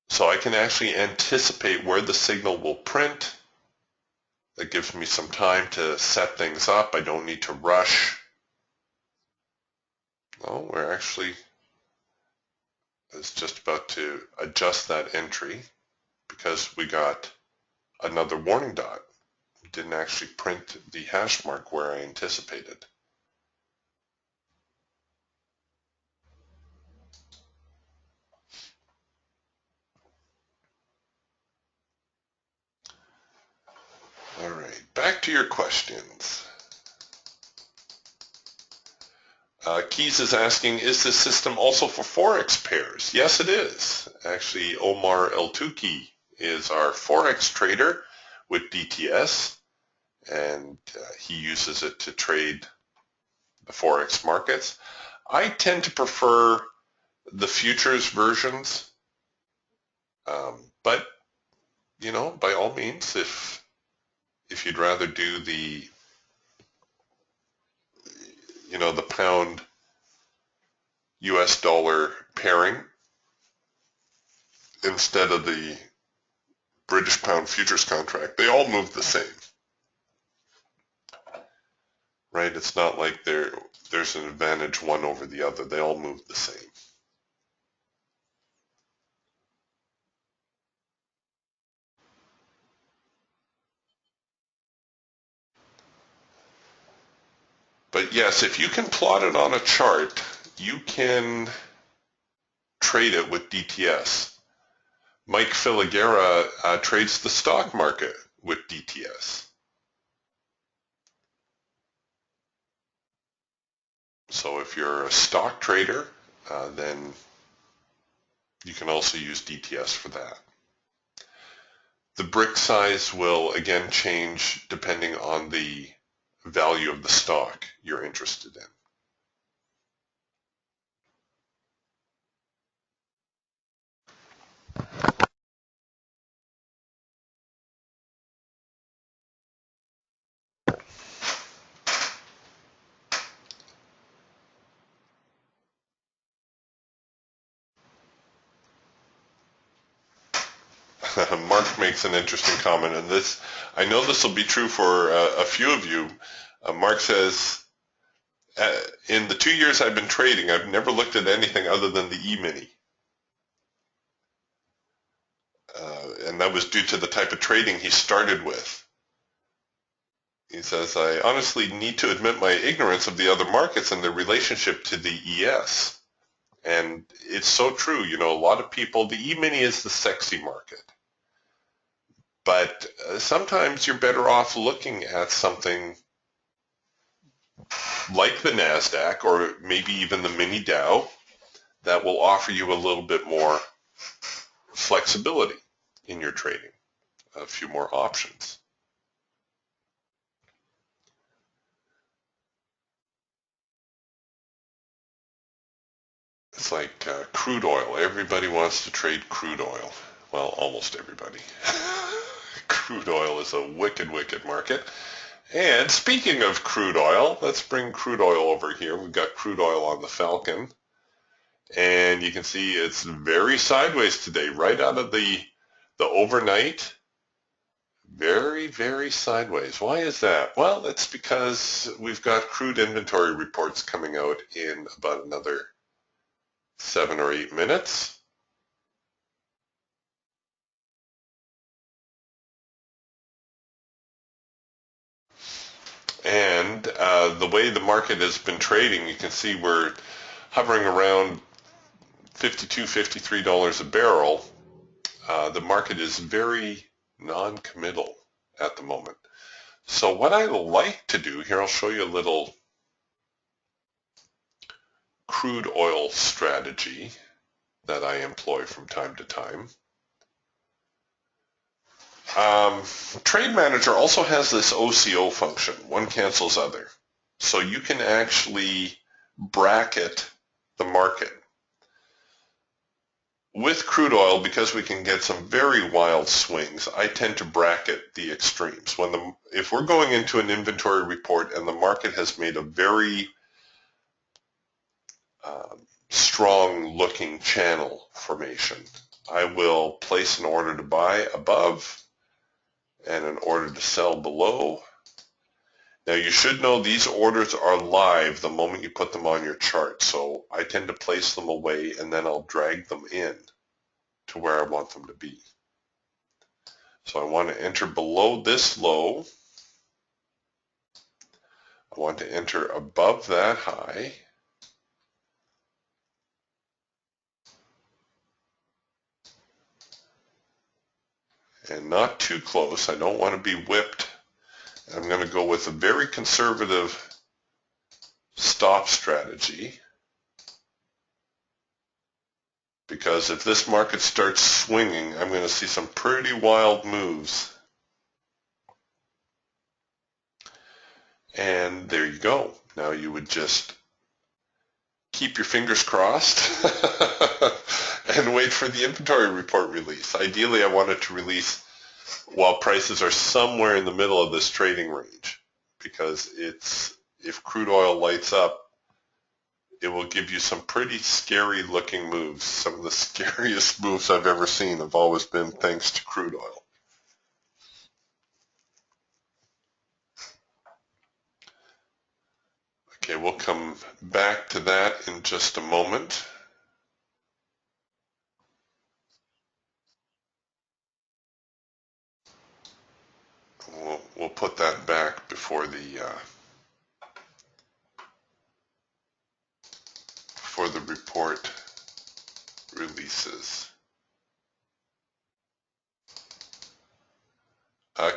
So I can actually anticipate where the signal will print. That gives me some time to set things up. I don't need to rush. Oh, we're actually just about to adjust that entry because we got another warning dot. It didn't actually print the hash mark where I anticipated. All right, back to your questions. Keys is asking, is this system also for Forex pairs? Yes, it is. Actually, Omar El-Tuki is our Forex trader with DTS, and he uses it to trade the Forex markets. I tend to prefer the futures versions, but, by all means, if you'd rather do the the pound US dollar pairing instead of the British pound futures contract, they all move the same, right? It's not like there's an advantage one over the other. They all move the same. But yes, if you can plot it on a chart, you can trade it with DTS. Mike Filigera trades the stock market with DTS. So if you're a stock trader, then you can also use DTS for that. The brick size will again change depending on the value of the stock you're interested in. Mark makes an interesting comment, and this, I know this will be true for a few of you. Mark says, in the 2 years I've been trading, I've never looked at anything other than the E-mini. And that was due to the type of trading he started with. He says, I honestly need to admit my ignorance of the other markets and their relationship to the ES. And it's so true. You know, a lot of people, the E-mini is the sexy market. But sometimes you're better off looking at something like the NASDAQ or maybe even the mini Dow that will offer you a little bit more flexibility in your trading, a few more options. It's like crude oil. Everybody wants to trade crude oil. Well, almost everybody. Crude oil is a wicked, wicked market. And speaking of crude oil, let's bring crude oil over here. We've got crude oil on the Falcon. And you can see it's very sideways today, right out of the overnight. Very, very sideways. Why is that? Well, it's because we've got crude inventory reports coming out in about another 7 or 8 minutes. And the way the market has been trading, you can see we're hovering around $52, $53 a barrel. The market is very non-committal at the moment. So what I like to do here, I'll show you a little crude oil strategy that I employ from time to time. Trade Manager also has this OCO function, one cancels other. So you can actually bracket the market. With crude oil, because we can get some very wild swings, I tend to bracket the extremes. If we're going into an inventory report and the market has made a very strong looking channel formation, I will place an order to buy above and an order to sell below. Now you should know these orders are live the moment you put them on your chart, so I tend to place them away and then I'll drag them in to where I want them to be. So I want to enter below this low. I want to enter above that high. And not too close. I don't want to be whipped. I'm going to go with a very conservative stop strategy, because if this market starts swinging, I'm going to see some pretty wild moves. And there you go. Now you would just keep your fingers crossed and wait for the inventory report release. Ideally, I want it to release while prices are somewhere in the middle of this trading range, because if crude oil lights up, it will give you some pretty scary looking moves. Some of the scariest moves I've ever seen have always been thanks to crude oil. Okay, we'll come back to that in just a moment. We'll put that back before the report releases.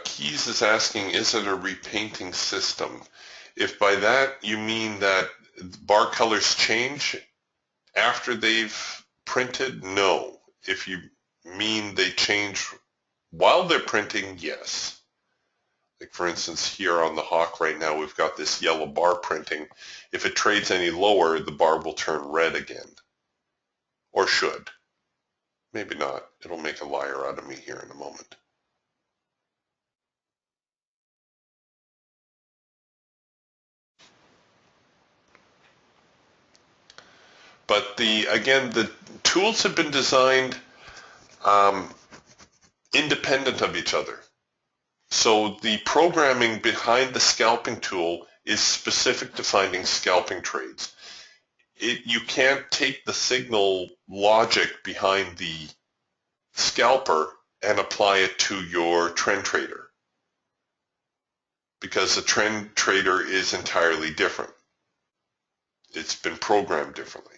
Keys is asking, is it a repainting system? If by that you mean that bar colors change after they've printed, no. If you mean they change while they're printing, yes. Like for instance, here on the Hawk right now, we've got this yellow bar printing. If it trades any lower, the bar will turn red again. Or should. Maybe not. It'll make a liar out of me here in a moment. But again, the tools have been designed independent of each other. So the programming behind the scalping tool is specific to finding scalping trades. You can't take the signal logic behind the scalper and apply it to your trend trader, because the trend trader is entirely different. It's been programmed differently.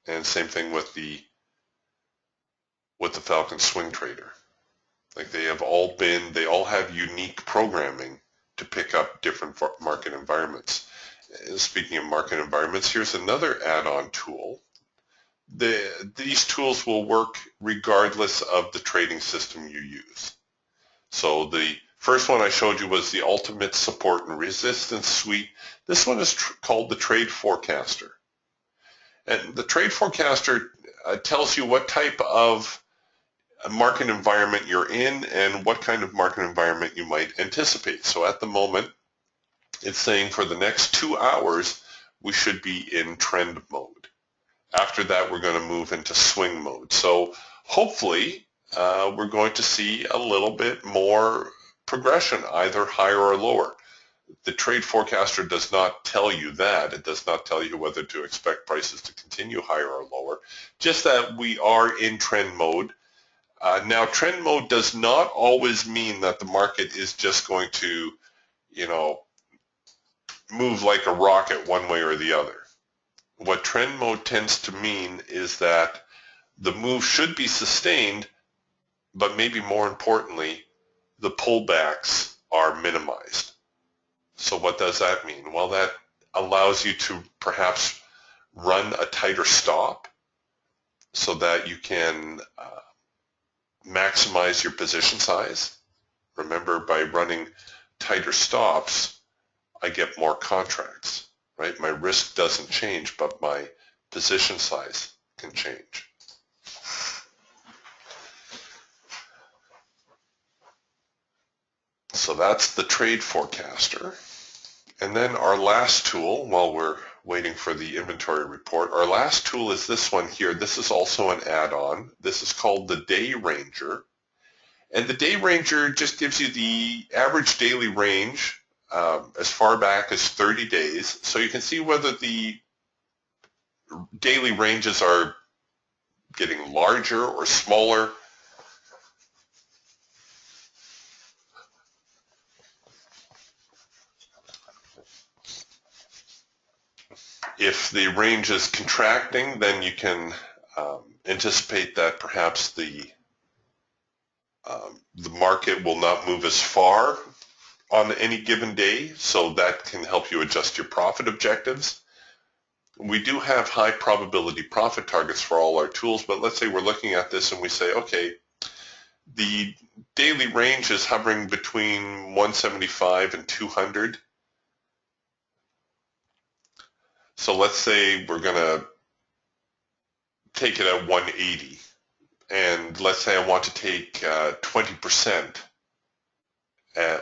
And same thing with the Falcon swing trader. Like they all have unique programming to pick up different market environments. Speaking of market environments, here's another add-on tool. These tools will work regardless of the trading system you use. So the first one I showed you was the Ultimate Support and Resistance Suite. This one is called the Trade Forecaster. And the Trade Forecaster tells you what type of market environment you're in and what kind of market environment you might anticipate. So at the moment, it's saying for the next 2 hours, we should be in trend mode. After that, we're going to move into swing mode. So hopefully, we're going to see a little bit more progression, either higher or lower. The Trade Forecaster does not tell you that. It does not tell you whether to expect prices to continue higher or lower, just that we are in trend mode. Now, trend mode does not always mean that the market is just going to, move like a rocket one way or the other. What trend mode tends to mean is that the move should be sustained, but maybe more importantly, the pullbacks are minimized. So what does that mean? Well, that allows you to perhaps run a tighter stop so that you can maximize your position size. Remember, by running tighter stops, I get more contracts, right? My risk doesn't change, but my position size can change. So that's the Trade Forecaster. And then our last tool, while we're waiting for the inventory report, our last tool is this one here. This is also an add-on. This is called the Day Ranger. And the Day Ranger just gives you the average daily range as far back as 30 days. So you can see whether the daily ranges are getting larger or smaller. If the range is contracting, then you can anticipate that perhaps the market will not move as far on any given day, so that can help you adjust your profit objectives. We do have high probability profit targets for all our tools, but let's say we're looking at this and we say, okay, the daily range is hovering between 175 and 200. So let's say we're going to take it at 180. And let's say I want to take 20%,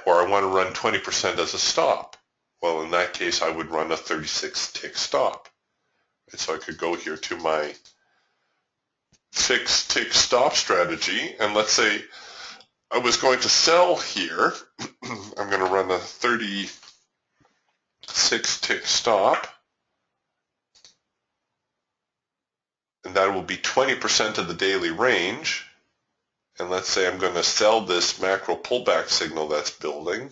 or I want to run 20% as a stop. Well, in that case, I would run a 36-tick stop. And so I could go here to my fixed tick stop strategy, and let's say I was going to sell here. I'm going to run a 36-tick stop, and that will be 20% of the daily range. And let's say I'm going to sell this macro pullback signal that's building.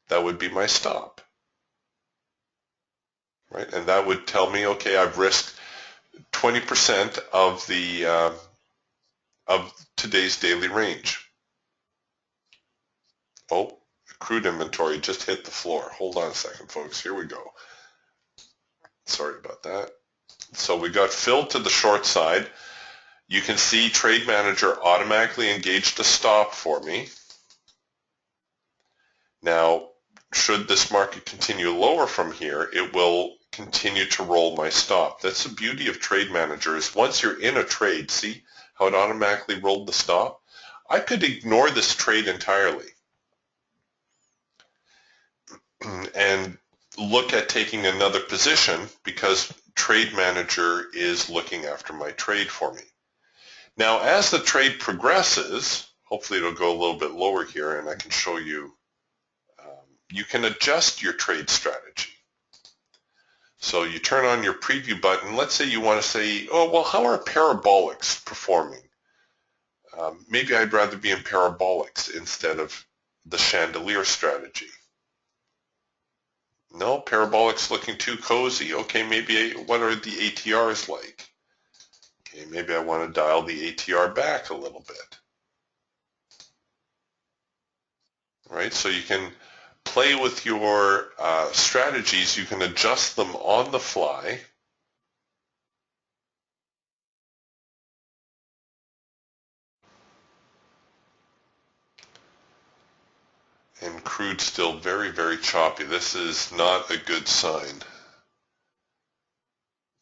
That would be my stop, right? And that would tell me, okay, I've risked 20% of the of today's daily range. Oh, crude inventory just hit the floor. Hold on a second, folks. Here we go. Sorry about that. So we got filled to the short side. You can see Trade Manager automatically engaged a stop for me. Now, should this market continue lower from here, it will continue to roll my stop. That's the beauty of Trade Manager is once you're in a trade, see how it automatically rolled the stop? I could ignore this trade entirely and look at taking another position because Trade Manager is looking after my trade for me. Now, as the trade progresses, hopefully it'll go a little bit lower here and I can show you, you can adjust your trade strategy. So you turn on your preview button. Let's say you want to say, oh, well, how are parabolics performing? Maybe I'd rather be in parabolics instead of the chandelier strategy. No, parabolics looking too cozy. Okay, maybe what are the ATRs like? Okay, maybe I want to dial the ATR back a little bit. Right, so you can play with your strategies. You can adjust them on the fly. And crude still very, very choppy. This is not a good sign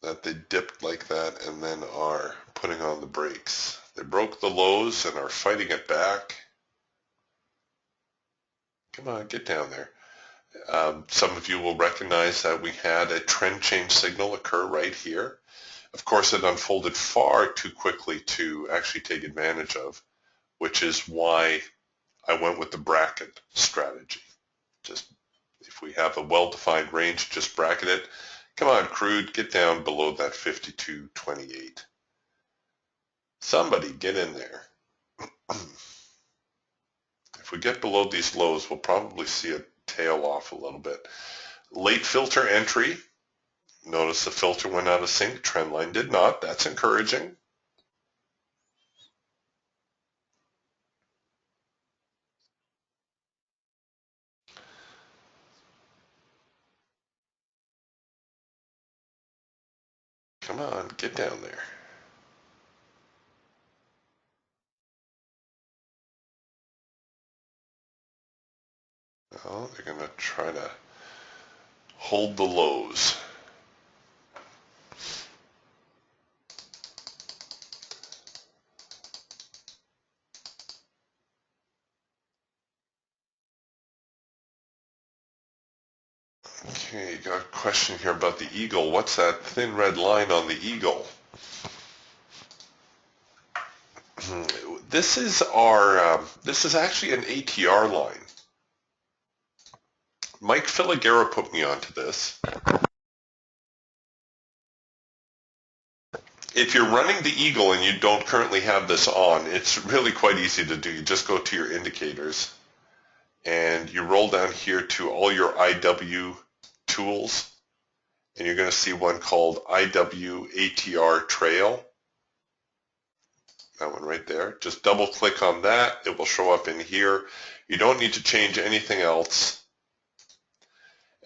that they dipped like that and then are putting on the brakes. They broke the lows and are fighting it back. Come on, get down there. Some of you will recognize that we had a trend change signal occur right here. Of course, it unfolded far too quickly to actually take advantage of, which is why I went with the bracket strategy. Just if we have a well-defined range, just bracket it. Come on, crude, get down below that 52.28. Somebody get in there. If we get below these lows, we'll probably see it tail off a little bit. Late filter entry. Notice the filter went out of sync. Trend line did not. That's encouraging. Come on, get down there. Well, they're going to try to hold the lows. Okay, got a question here about the eagle. What's that thin red line on the eagle? This is actually an ATR line. Mike Filigera put me onto this. If you're running the eagle and you don't currently have this on, it's really quite easy to do. You just go to your indicators and you roll down here to all your IW tools, and you're going to see one called IW ATR Trail. That one right there. Just double click on that. It will show up in here. You don't need to change anything else.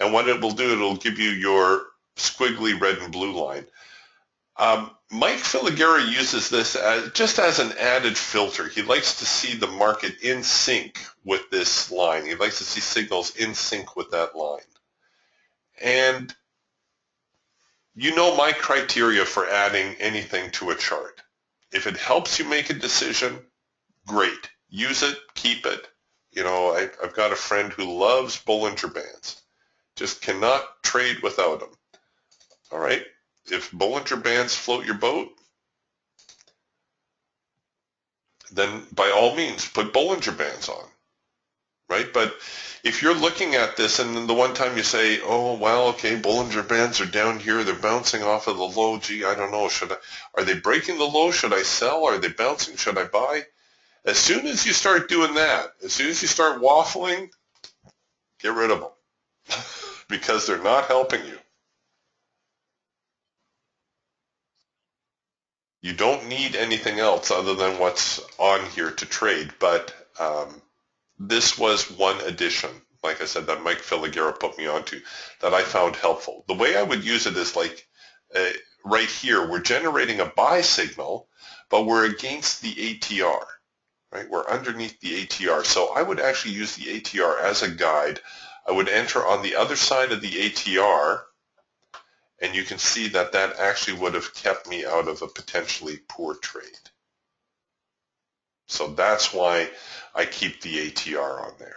And what it will do, it'll give you your squiggly red and blue line. Mike Filigera uses this just as an added filter. He likes to see the market in sync with this line. He likes to see signals in sync with that line. And you know my criteria for adding anything to a chart. If it helps you make a decision, great. Use it, keep it. You know, I've got a friend who loves Bollinger Bands. Just cannot trade without them. All right? If Bollinger Bands float your boat, then by all means put Bollinger Bands on, right? But if you're looking at this and then the one time you say, oh, well, okay, Bollinger Bands are down here, they're bouncing off of the low, gee, I don't know, are they breaking the low? Should I sell? Are they bouncing? Should I buy? As soon as you start doing that, as soon as you start waffling, get rid of them because they're not helping you. You don't need anything else other than what's on here to trade, but this was one addition, like I said, that Mike Filigera put me onto that I found helpful. The way I would use it is like uh, right here, we're generating a buy signal, but we're against the ATR, right? We're underneath the ATR. So I would actually use the ATR as a guide. I would enter on the other side of the ATR, and you can see that that actually would have kept me out of a potentially poor trade. So that's why I keep the ATR on there.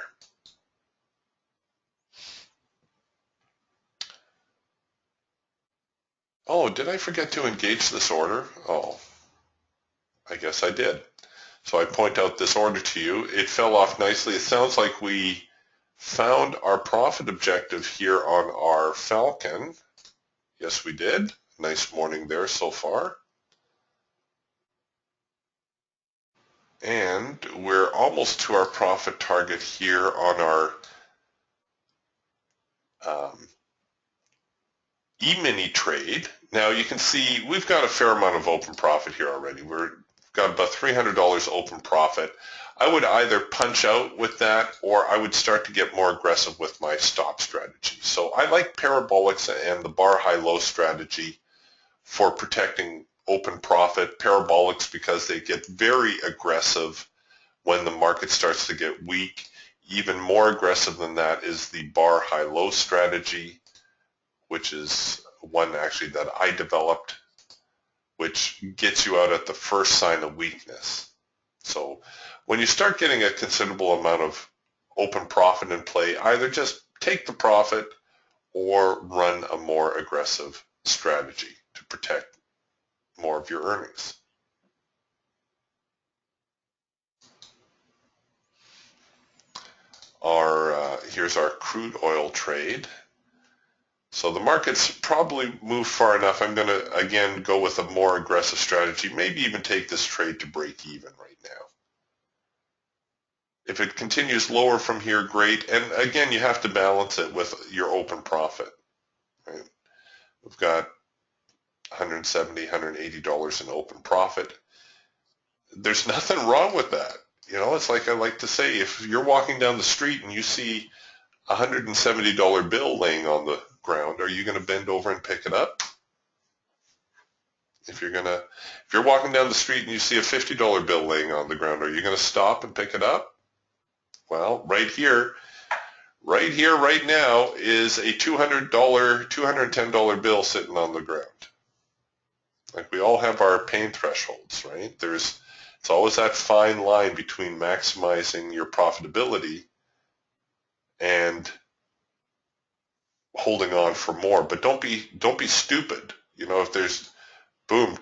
Oh, did I forget to engage this order? Oh, I guess I did. So I point out this order to you. It fell off nicely. It sounds like we found our profit objective here on our Falcon. Yes, we did. Nice morning there so far. And we're almost to our profit target here on our E-mini trade. Now you can see we've got a fair amount of open profit here already. We've got about $300 open profit. I would either punch out with that or I would start to get more aggressive with my stop strategy. So I like parabolics and the bar high-low strategy for protecting open profit. Parabolics because they get very aggressive when the market starts to get weak. Even more aggressive than that is the bar high-low strategy, which is one actually that I developed, which gets you out at the first sign of weakness. So when you start getting a considerable amount of open profit in play, either just take the profit or run a more aggressive strategy to protect more of your earnings. Here's our crude oil trade. So the market's probably moved far enough. I'm going to, again, go with a more aggressive strategy, maybe even take this trade to break even right now. If it continues lower from here, great. And again, you have to balance it with your open profit. Right? We've got $170, $180 in open profit. There's nothing wrong with that. You know, it's like I like to say, if you're walking down the street and you see a $170 bill laying on the ground, are you going to bend over and pick it up? If you're walking down the street and you see a $50 bill laying on the ground, are you going to stop and pick it up? Well, right here, right now is a $200, $210 bill sitting on the ground. Like we all have our pain thresholds, right? It's always that fine line between maximizing your profitability and holding on for more. But don't be stupid. You know, if there's boom,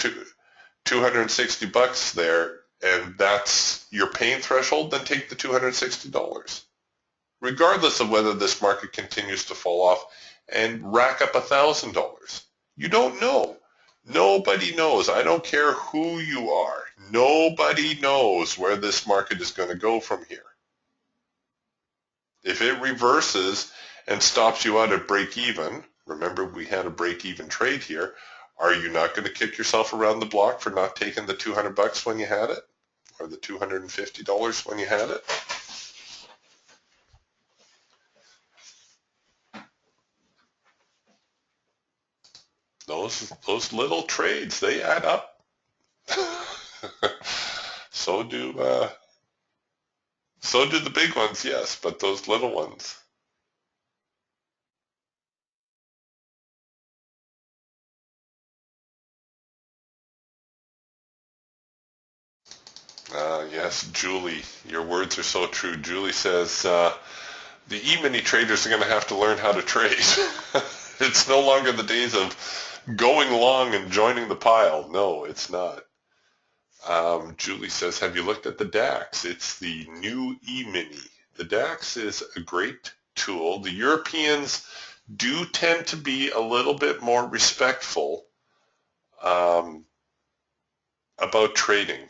$260 there, and that's your pain threshold, then take the $260. Regardless of whether this market continues to fall off and rack up $1,000. You don't know. Nobody knows. I don't care who you are. Nobody knows where this market is going to go from here. If it reverses and stops you out at break even, remember we had a break even trade here, are you not going to kick yourself around the block for not taking the $200 when you had it? Or the $250 when you had it? Those little trades, they add up. So do the big ones, yes, but those little ones. Yes, Julie, your words are so true. Julie says the e-mini traders are going to have to learn how to trade. It's no longer the days of going long and joining the pile. No, it's not. Julie says, have you looked at the DAX? It's the new e-mini. The DAX is a great tool. The Europeans do tend to be a little bit more respectful about trading,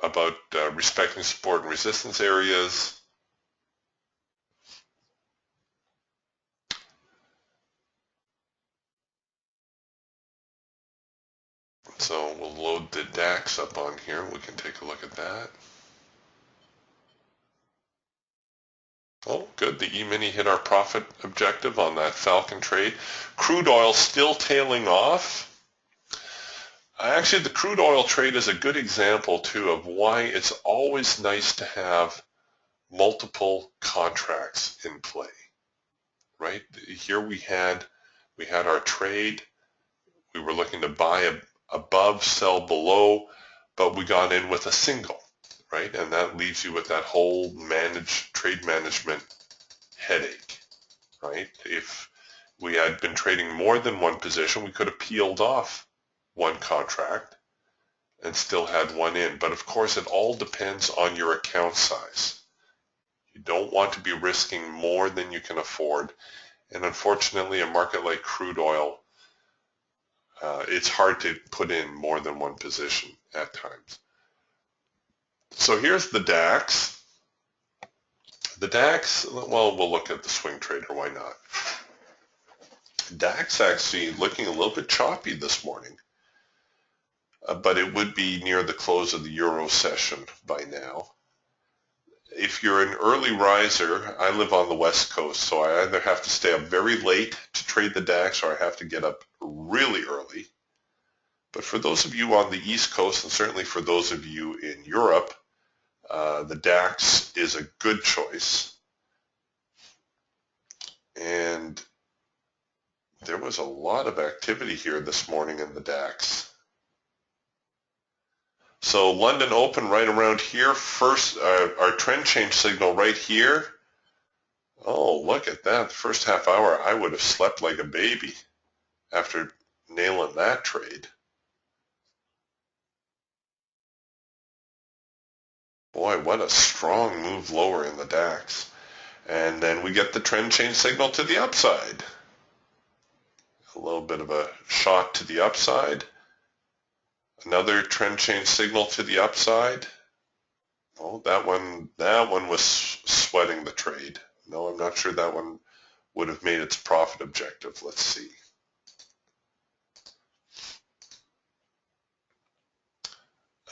about respecting support and resistance areas. So we'll load the DAX up on here. We can take a look at that. Oh, good. The E-mini hit our profit objective on that Falcon trade. Crude oil still tailing off. Actually, the crude oil trade is a good example, too, of why it's always nice to have multiple contracts in play, right? Here we had our trade. We were looking to buy above, sell below, but we got in with a single, right? And that leaves you with that whole trade management headache, right? If we had been trading more than one position, we could have peeled off one contract and still had one in. But of course, it all depends on your account size. You don't want to be risking more than you can afford. And unfortunately, a market like crude oil, it's hard to put in more than one position at times. So here's the DAX. The DAX, well, we'll look at the swing trader, why not? DAX actually looking a little bit choppy this morning, but it would be near the close of the Euro session by now. If you're an early riser, I live on the West Coast, so I either have to stay up very late to trade the DAX or I have to get up really early. But for those of you on the East Coast, and certainly for those of you in Europe, the DAX is a good choice. And there was a lot of activity here this morning in the DAX. So London open right around here. First, our trend change signal right here. Oh, look at that. The first half hour, I would have slept like a baby after nailing that trade. Boy, what a strong move lower in the DAX. And then we get the trend change signal to the upside. A little bit of a shot to the upside. Another trend change signal to the upside. Oh, that one was sweating the trade. No, I'm not sure that one would have made its profit objective. Let's see.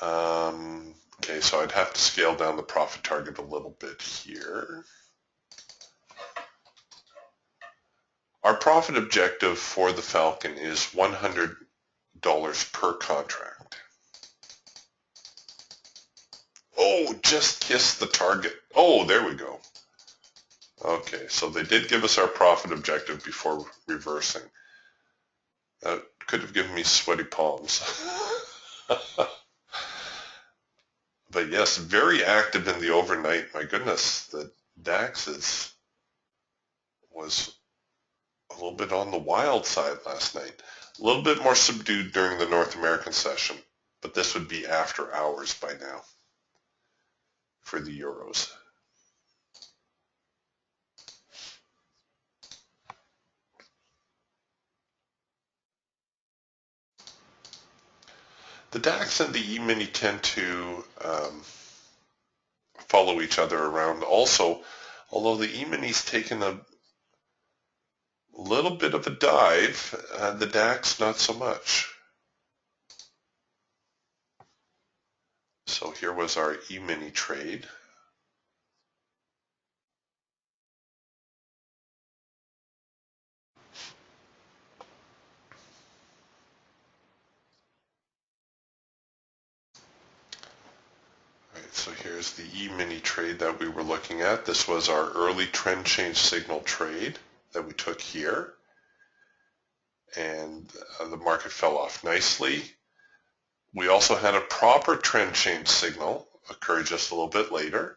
Okay, so I'd have to scale down the profit target a little bit here. Our profit objective for the Falcon is $100 per contract. Oh, just kissed the target. Oh, there we go. Okay, so they did give us our profit objective before reversing. That could have given me sweaty palms. But yes, very active in the overnight. My goodness, the DAX was a little bit on the wild side last night. A little bit more subdued during the North American session, but this would be after hours by now for the Euros. The DAX and the E-mini tend to follow each other around also, although the E-mini's taken a little bit of a dive, the DAX not so much. So here was our E-mini trade. Right, so here's the E-mini trade that we were looking at. This was our early trend change signal trade that we took here. And the market fell off nicely. We also had a proper trend change signal occur just a little bit later.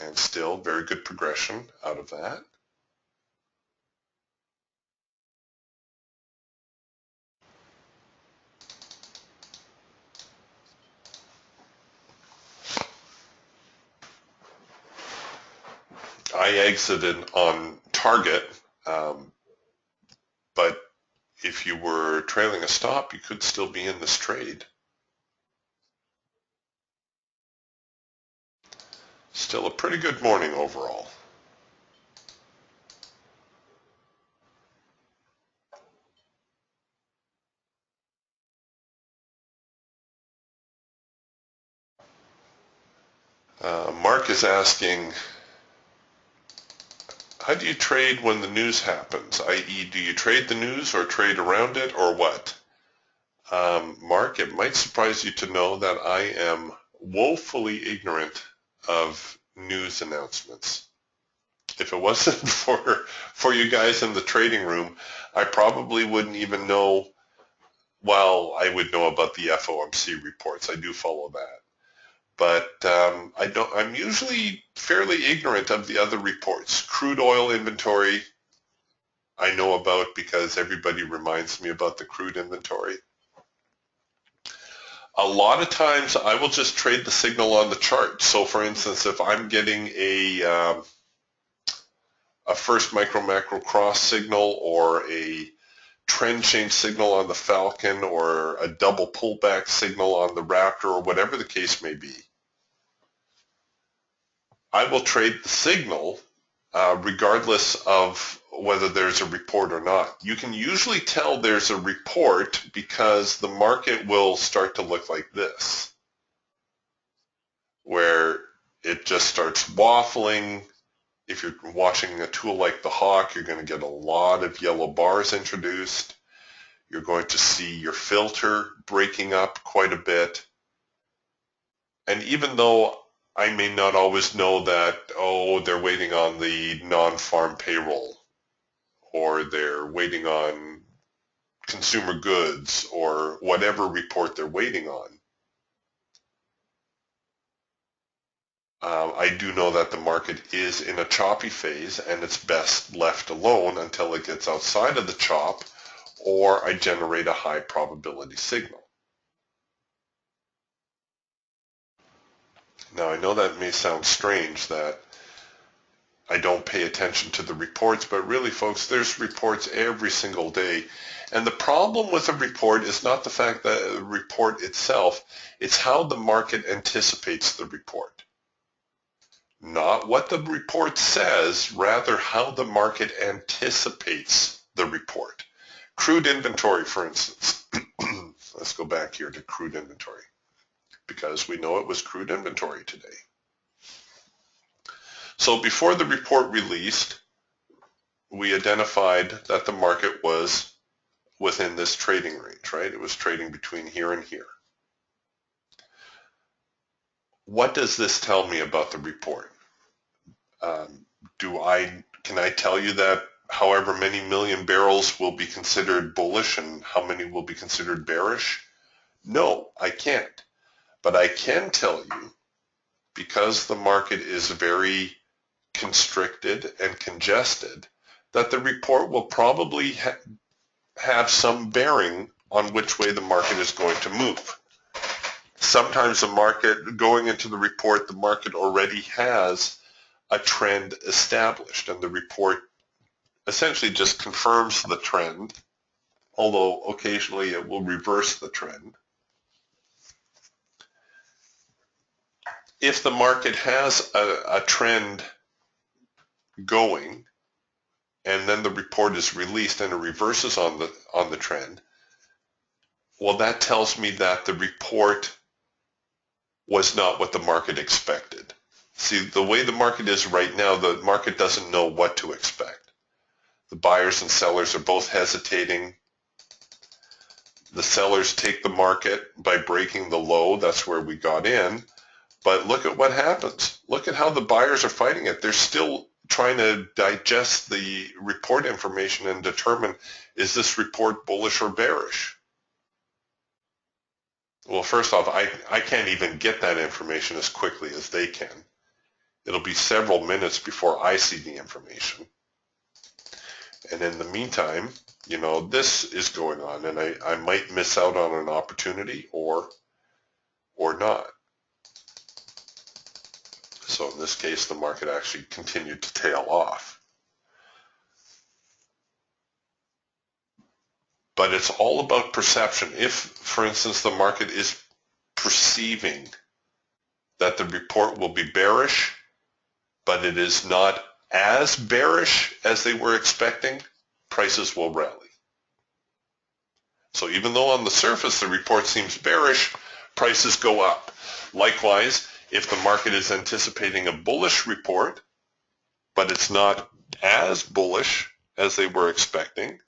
And still very good progression out of that. I exited on target, but if you were trailing a stop, you could still be in this trade. Still a pretty good morning overall. Mark is asking, how do you trade when the news happens? I.e., do you trade the news or trade around it or what? Mark, it might surprise you to know that I am woefully ignorant of news announcements. If it wasn't for you guys in the trading room, I probably wouldn't even know. Well, I would know about the FOMC reports. I do follow that. But I'm usually fairly ignorant of the other reports. Crude oil inventory, I know about because everybody reminds me about the crude inventory. A lot of times I will just trade the signal on the chart. So for instance, if I'm getting a first micro-macro cross signal or a trend change signal on the Falcon or a double pullback signal on the Raptor or whatever the case may be, I will trade the signal regardless of whether there's a report or not. You can usually tell there's a report because the market will start to look like this, where it just starts waffling. If you're watching a tool like the Hawk, you're going to get a lot of yellow bars introduced. You're going to see your filter breaking up quite a bit. And even though I may not always know that, oh, they're waiting on the non-farm payroll, or they're waiting on consumer goods, or whatever report they're waiting on, I do know that the market is in a choppy phase and it's best left alone until it gets outside of the chop or I generate a high probability signal. Now I know that may sound strange that I don't pay attention to the reports, but really folks, there's reports every single day. And the problem with a report is not the fact that the report itself, it's how the market anticipates the report. Not what the report says, rather how the market anticipates the report. Crude inventory, for instance. Let's go back here to crude inventory because we know it was crude inventory today. So before the report released, we identified that the market was within this trading range, right? It was trading between here and here. What does this tell me about the report? Can I tell you that however many million barrels will be considered bullish and how many will be considered bearish? No, I can't. But I can tell you, because the market is very constricted and congested, that the report will probably have some bearing on which way the market is going to move. Sometimes the market, going into the report, the market already has a trend established, and the report essentially just confirms the trend, although occasionally it will reverse the trend. If the market has a trend going, and then the report is released and it reverses on the trend, well, that tells me that the report was not what the market expected. See, the way the market is right now, the market doesn't know what to expect. The buyers and sellers are both hesitating. The sellers take the market by breaking the low. That's where we got in. But look at what happens. Look at how the buyers are fighting it. They're still trying to digest the report information and determine, is this report bullish or bearish? Well, first off, I can't even get that information as quickly as they can. It'll be several minutes before I see the information. And in the meantime, you know, this is going on, and I might miss out on an opportunity or not. So in this case, the market actually continued to tail off. But it's all about perception. If, for instance, the market is perceiving that the report will be bearish, but it is not as bearish as they were expecting, prices will rally. So even though on the surface the report seems bearish, prices go up. Likewise, If the market is anticipating a bullish report, but it's not as bullish as they were expecting,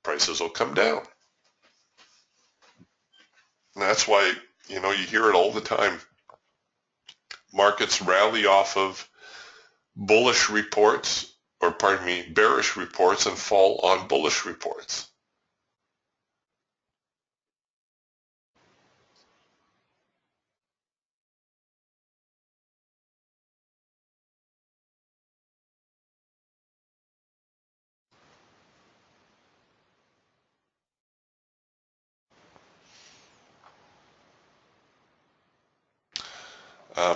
prices will come down. And that's why, you hear it all the time. Markets rally off of bullish reports, or pardon me, bearish reports, and fall on bullish reports.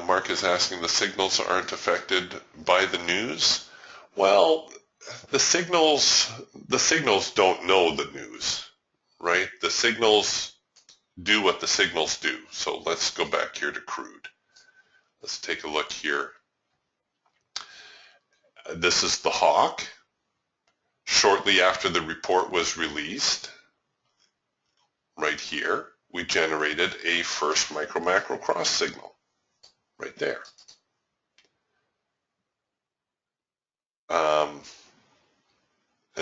Mark is asking, the signals aren't affected by the news. Well, the signals don't know the news, right? The signals do what the signals do. So let's go back here to crude. Let's take a look here. This is the hawk. Shortly after the report was released, right here, we generated a first micro-macro cross signal right there. And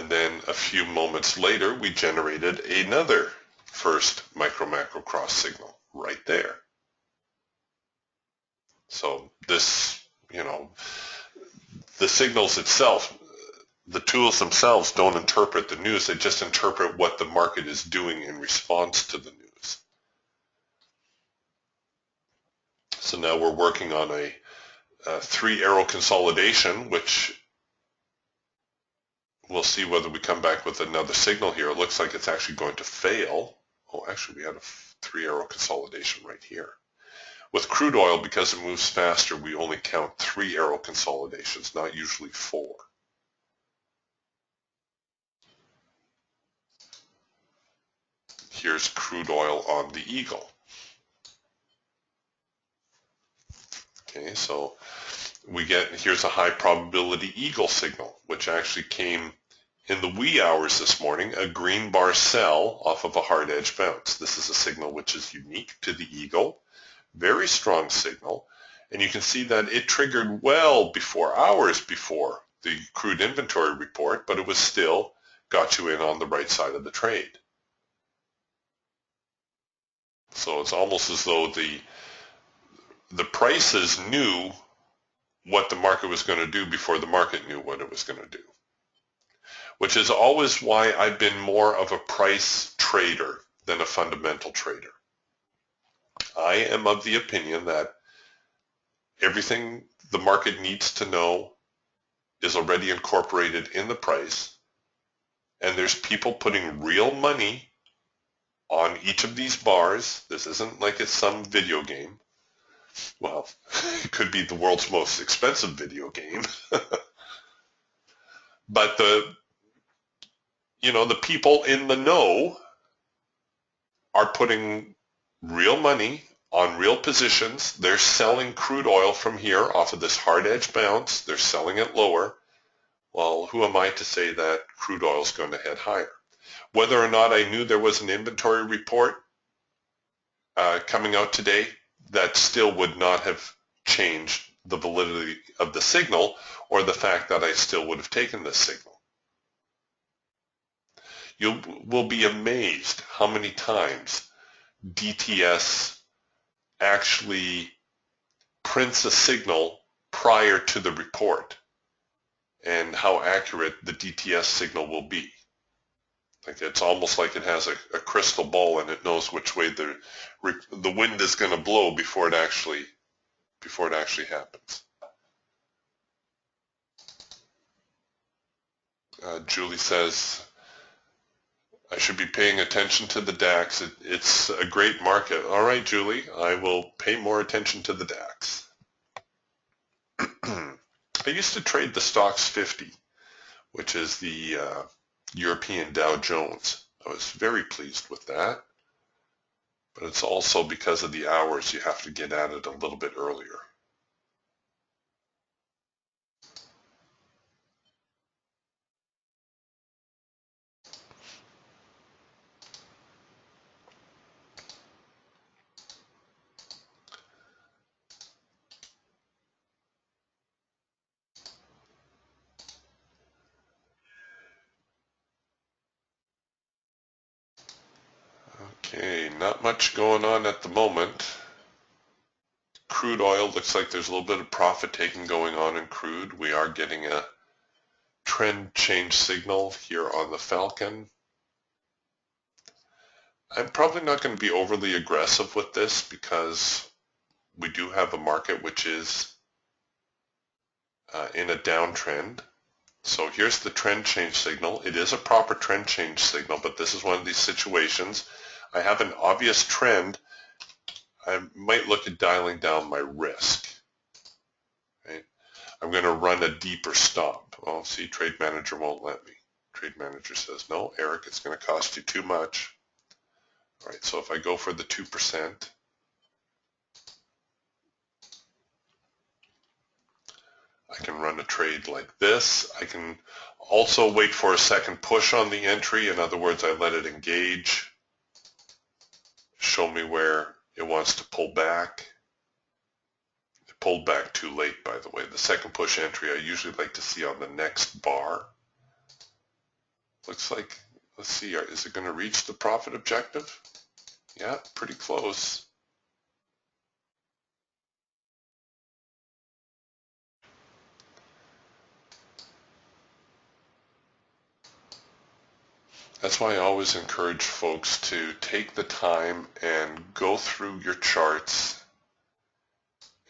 then a few moments later, we generated another first micro-macro cross signal right there. So this, the signals itself, the tools themselves don't interpret the news. They just interpret what the market is doing in response to the news. So now we're working on a 3-arrow consolidation, which we'll see whether we come back with another signal here. It looks like it's actually going to fail. Oh, actually, we had a 3-arrow consolidation right here. With crude oil, because it moves faster, we only count 3-arrow consolidations, not usually 4. Here's crude oil on the eagle. Okay, so here's a high probability eagle signal, which actually came in the wee hours this morning, a green bar sell off of a hard edge bounce. This is a signal which is unique to the eagle, very strong signal, and you can see that it triggered well before, hours before the crude inventory report, but it was still got you in on the right side of the trade. So it's almost as though the prices knew what the market was going to do before the market knew what it was going to do, which is always why I've been more of a price trader than a fundamental trader. I am of the opinion that everything the market needs to know is already incorporated in the price, and there's people putting real money on each of these bars. This isn't like it's some video game. Well, it could be the world's most expensive video game. But the people in the know are putting real money on real positions. They're selling crude oil from here off of this hard edge bounce. They're selling it lower. Well, who am I to say that crude oil is going to head higher? Whether or not I knew there was an inventory report coming out today, that still would not have changed the validity of the signal or the fact that I still would have taken this signal. You will be amazed how many times DTS actually prints a signal prior to the report and how accurate the DTS signal will be. Like it's almost like it has a crystal ball and it knows which way the wind is going to blow before it actually happens. Julie says, I should be paying attention to the DAX. It's a great market. All right, Julie, I will pay more attention to the DAX. I used to trade the Stocks 50, which is the European Dow Jones. I was very pleased with that. But it's also because of the hours you have to get at it a little bit earlier. not much going on at the moment. Crude oil looks like there's a little bit of profit taking going on in crude. We are getting a trend change signal here on the Falcon. I'm probably not going to be overly aggressive with this because we do have a market which is in a downtrend. So here's the trend change signal. It is a proper trend change signal, but this is one of these situations. I have an obvious trend. I might look at dialing down my risk. Right? I'm going to run a deeper stop. Well, see, Trade Manager won't let me. Trade Manager says, no, Eric, it's going to cost you too much. All right, so if I go for the 2%, I can run a trade like this. I can also wait for a second push on the entry. In other words, I let it engage, show me where it wants to pull back. It pulled back too late, by the way. The second push entry I usually like to see on the next bar. Looks like, let's see, is it going to reach the profit objective? Yeah, pretty close. That's why I always encourage folks to take the time and go through your charts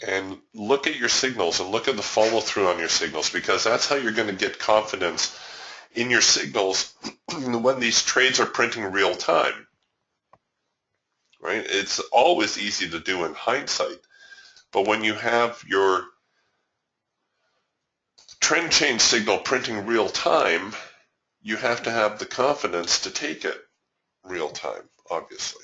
and look at your signals and look at the follow through on your signals, because that's how you're going to get confidence in your signals when these trades are printing real time. Right? It's always easy to do in hindsight, but when you have your trend change signal printing real time, you have to have the confidence to take it real time, obviously.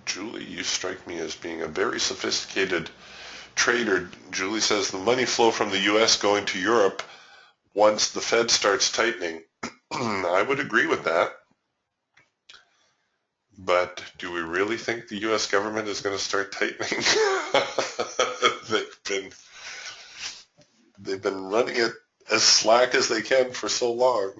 Julie, you strike me as being a very sophisticated trader. Julie says the money flow from the U.S. going to Europe once the Fed starts tightening. I would agree with that. But do we really think the U.S. government is going to start tightening? They've been running it as slack as they can for so long.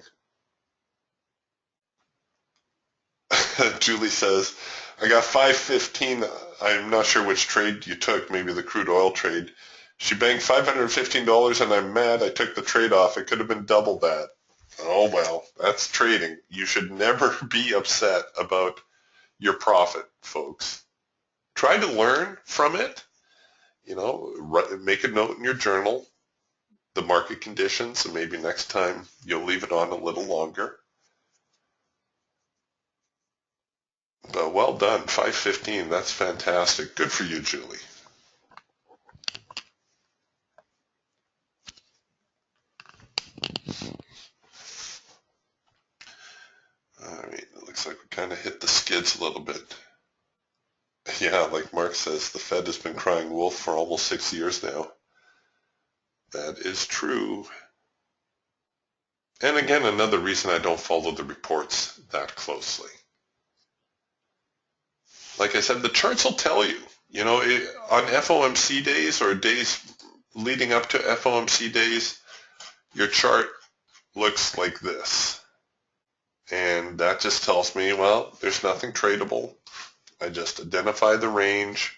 Julie says, I got 515. I'm not sure which trade you took, maybe the crude oil trade. She banked $515 and I'm mad I took the trade off. It could have been double that. Oh, well, that's trading. You should never be upset about your profit, folks. Try to learn from it. You know, make a note in your journal, the market conditions, and maybe next time you'll leave it on a little longer. But well done, 515. That's fantastic. Good for you, Julie. All right, it looks like we kind of hit the skids a little bit. Yeah, like Mark says, the Fed has been crying wolf for almost 6 years now. That is true. And again, another reason I don't follow the reports that closely. Like I said, the charts will tell you. You know, on FOMC days or days leading up to FOMC days, your chart looks like this. And that just tells me, well, there's nothing tradable. I just identify the range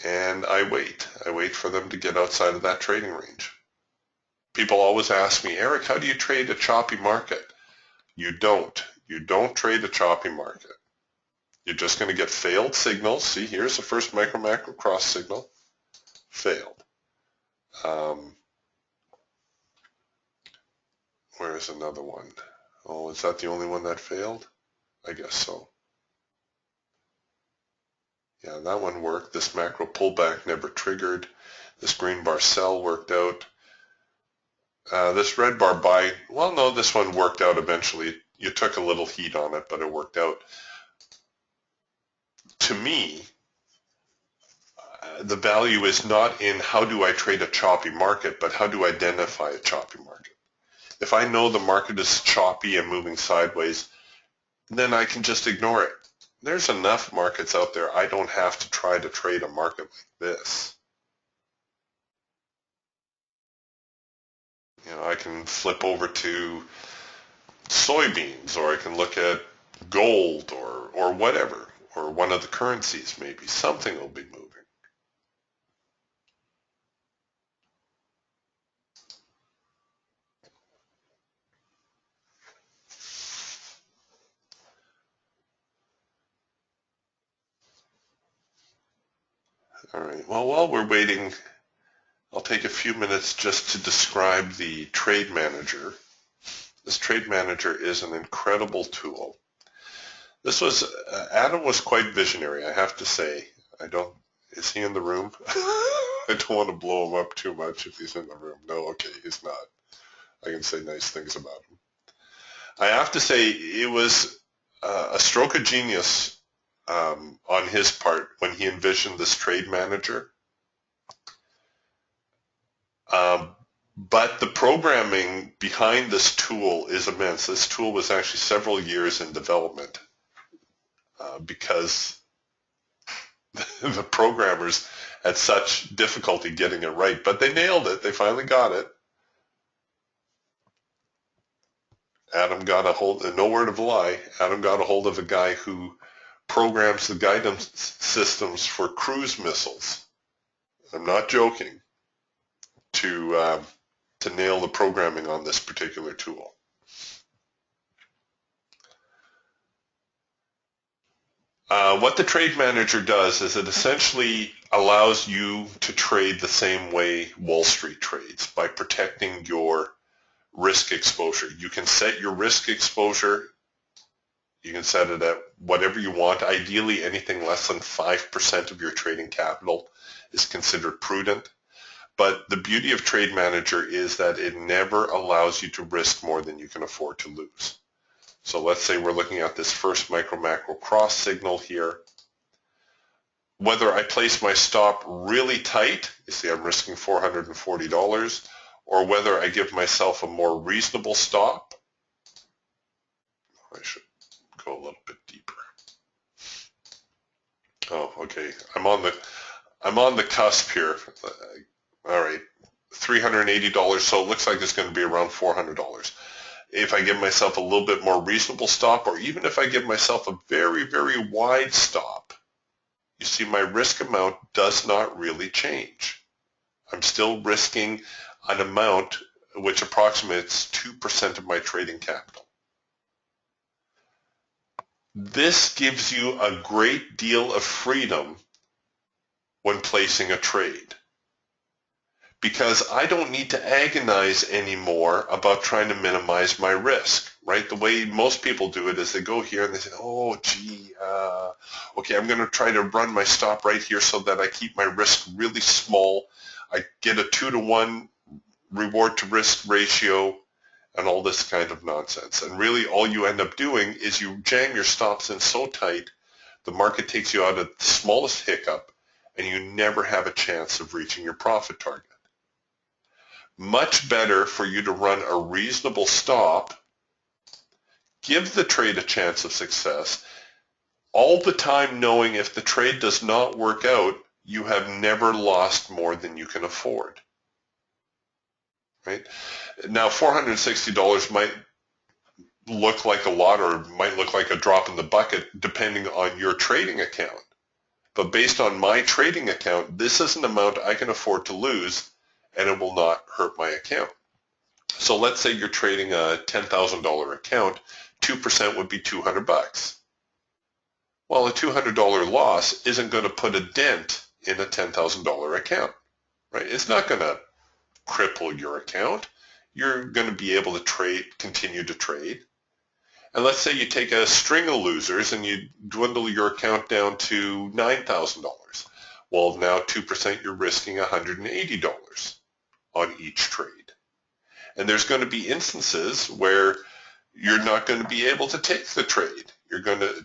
and I wait. I wait for them to get outside of that trading range. People always ask me, Eric, how do you trade a choppy market? You don't. You don't trade a choppy market. You're just going to get failed signals. See, here's the first micro-macro cross signal. Failed. Where is another one? Oh, is that the only one that failed? I guess so. Yeah, that one worked. This macro pullback never triggered. This green bar sell worked out. This red bar buy, well, no, this one worked out eventually. You took a little heat on it, but it worked out. To me, the value is not in how do I trade a choppy market, but how do I identify a choppy market. If I know the market is choppy and moving sideways, then I can just ignore it. there's enough markets out there. I don't have to try to trade a market like this. You know, I can flip over to soybeans, or I can look at gold, or whatever, or one of the currencies maybe. Something will be moving. All right, well, while we're waiting, I'll take a few minutes just to describe the Trade Manager. This Trade Manager is an incredible tool. This was, Adam was quite visionary, I have to say. Is he in the room? I don't want to blow him up too much if he's in the room. No, okay, he's not. I can say nice things about him. I have to say it was a stroke of genius on his part when he envisioned this Trade Manager. But the programming behind this tool is immense. This tool was actually several years in development because the programmers had such difficulty getting it right. But they nailed it. They finally got it. Adam got a hold, no word of a lie, Adam got a hold of a guy who programs the guidance systems for cruise missiles. I'm not joking. To nail the programming on this particular tool. What the Trade Manager does is it essentially allows you to trade the same way Wall Street trades by protecting your risk exposure. You can set your risk exposure. You can set it at whatever you want. Ideally, anything less than 5% of your trading capital is considered prudent. But the beauty of Trade Manager is that it never allows you to risk more than you can afford to lose. So let's say we're looking at this first micro-macro cross signal here. Whether I place my stop really tight, you see I'm risking $440, or whether I give myself a more reasonable stop, I should go a little bit deeper. Oh, okay. I'm on the cusp here. All right, $380, so it looks like it's going to be around $400. If I give myself a little bit more reasonable stop, or even if I give myself a very, very wide stop, you see my risk amount does not really change. I'm still risking an amount which approximates 2% of my trading capital. This gives you a great deal of freedom when placing a trade, because I don't need to agonize anymore about trying to minimize my risk, right? The way most people do it is they go here and they say, oh, gee, okay, I'm going to try to run my stop right here so that I keep my risk really small. I get a 2-to-1 reward to risk ratio and all this kind of nonsense. And really all you end up doing is you jam your stops in so tight, the market takes you out at the smallest hiccup and you never have a chance of reaching your profit target. Much better for you to run a reasonable stop, give the trade a chance of success, all the time knowing if the trade does not work out, you have never lost more than you can afford. Right? Now, $460 might look like a lot or might look like a drop in the bucket depending on your trading account. But based on my trading account, this is an amount I can afford to lose and it will not hurt my account. So let's say you're trading a $10,000 account, 2% would be $200. Well, a $200 loss isn't going to put a dent in a $10,000 account, right? It's not going to cripple your account. You're going to be able to continue to trade. And let's say you take a string of losers and you dwindle your account down to $9,000. Well, now 2% you're risking $180 on each trade. And there's going to be instances where you're not going to be able to take the trade.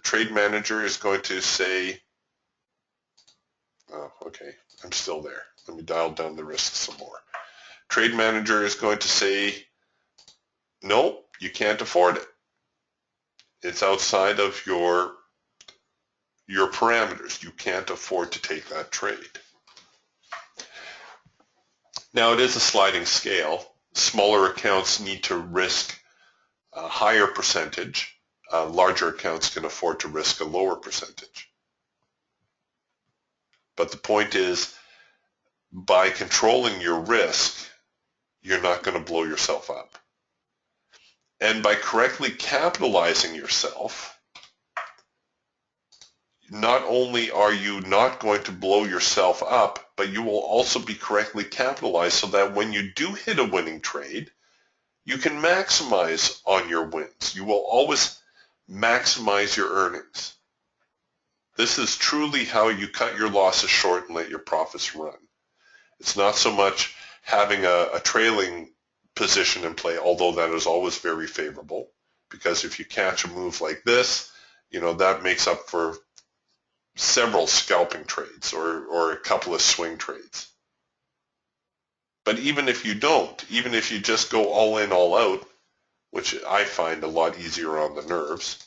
Trade Manager is going to say, oh, okay, I'm still there. Let me dial down the risk some more. Trade Manager is going to say, nope, you can't afford it. It's outside of your your parameters. You can't afford to take that trade. Now, it is a sliding scale. Smaller accounts need to risk a higher percentage. Larger accounts can afford to risk a lower percentage. But the point is, by controlling your risk, you're not going to blow yourself up. And by correctly capitalizing yourself, not only are you not going to blow yourself up, but you will also be correctly capitalized so that when you do hit a winning trade, you can maximize on your wins. You will always maximize your earnings. This is truly how you cut your losses short and let your profits run. It's not so much having a trailing position in play, although that is always very favorable, because if you catch a move like this, that makes up for several scalping trades or a couple of swing trades. But even if you don't, even if you just go all in, all out, which I find a lot easier on the nerves,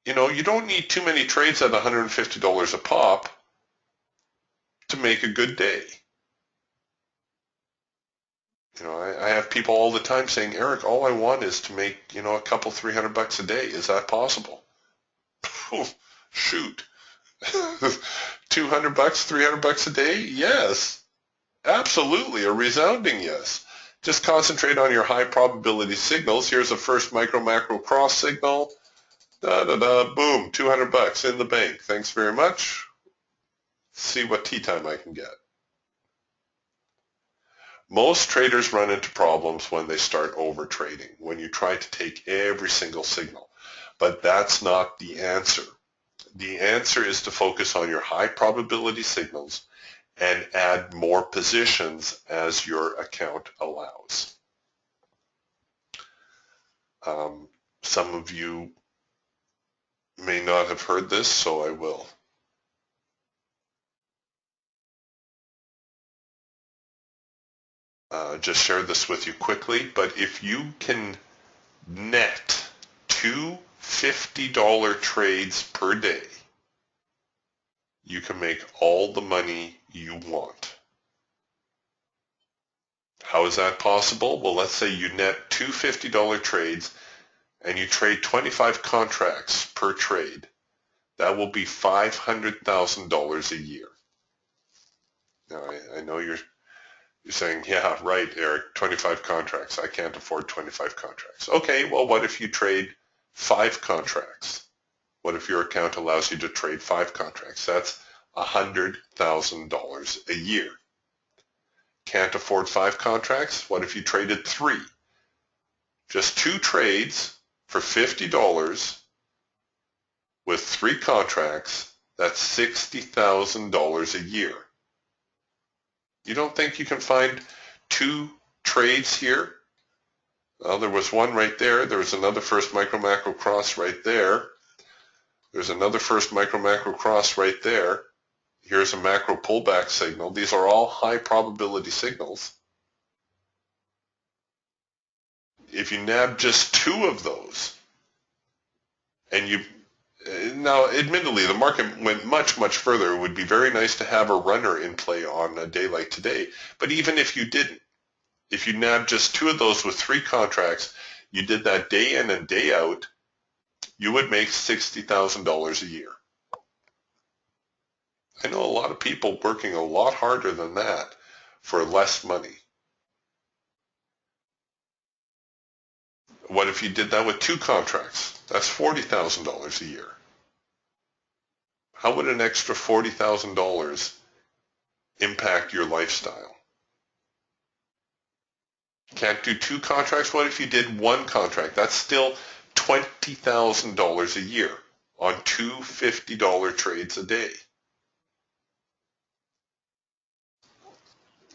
you don't need too many trades at $150 a pop to make a good day. I have people all the time saying, Eric, all I want is to make, a couple $300 a day. Is that possible? Shoot. $200, $300 a day? Yes. Absolutely. A resounding yes. Just concentrate on your high probability signals. Here's a first micro macro cross signal. Boom, $200 in the bank. Thanks very much. See what tea time I can get. Most traders run into problems when they start over trading, when you try to take every single signal. But that's not the answer. The answer is to focus on your high probability signals and add more positions as your account allows. Some of you may not have heard this, so I will. Just share this with you quickly, but if you can net two $50 trades per day, you can make all the money you want. How is that possible? Well, let's say you net two $50 trades and you trade 25 contracts per trade. That will be $500,000 a year. Now, I know you're saying, yeah, right, Eric, 25 contracts. I can't afford 25 contracts. Okay, well, what if you trade 5 contracts? What if your account allows you to trade 5 contracts? That's $100,000 a year. Can't afford 5 contracts? What if you traded 3? Just 2 trades for $50 with 3 contracts, that's $60,000 a year. You don't think you can find 2 trades here? Well, there was one right there. There was another first micro macro cross right there. There's another first micro macro cross right there. Here's a macro pullback signal. These are all high probability signals. If you nab just 2 of those, and now admittedly the market went much, much further. It would be very nice to have a runner in play on a day like today. But even if you didn't, if you nabbed just 2 of those with 3 contracts, you did that day in and day out, you would make $60,000 a year. I know a lot of people working a lot harder than that for less money. What if you did that with 2 contracts? That's $40,000 a year. How would an extra $40,000 impact your lifestyle? Can't do 2 contracts? What if you did 1 contract? That's still $20,000 a year on 2 $50 trades a day.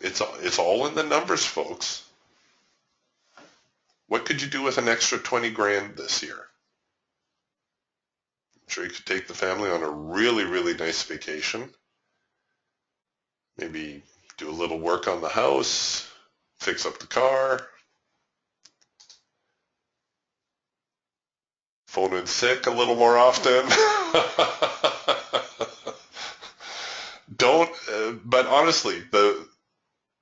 It's all in the numbers, folks. What could you do with an extra 20 grand this year? I'm sure you could take the family on a really, really nice vacation. Maybe do a little work on the house, fix up the car. phone in sick a little more often. Don't, but honestly,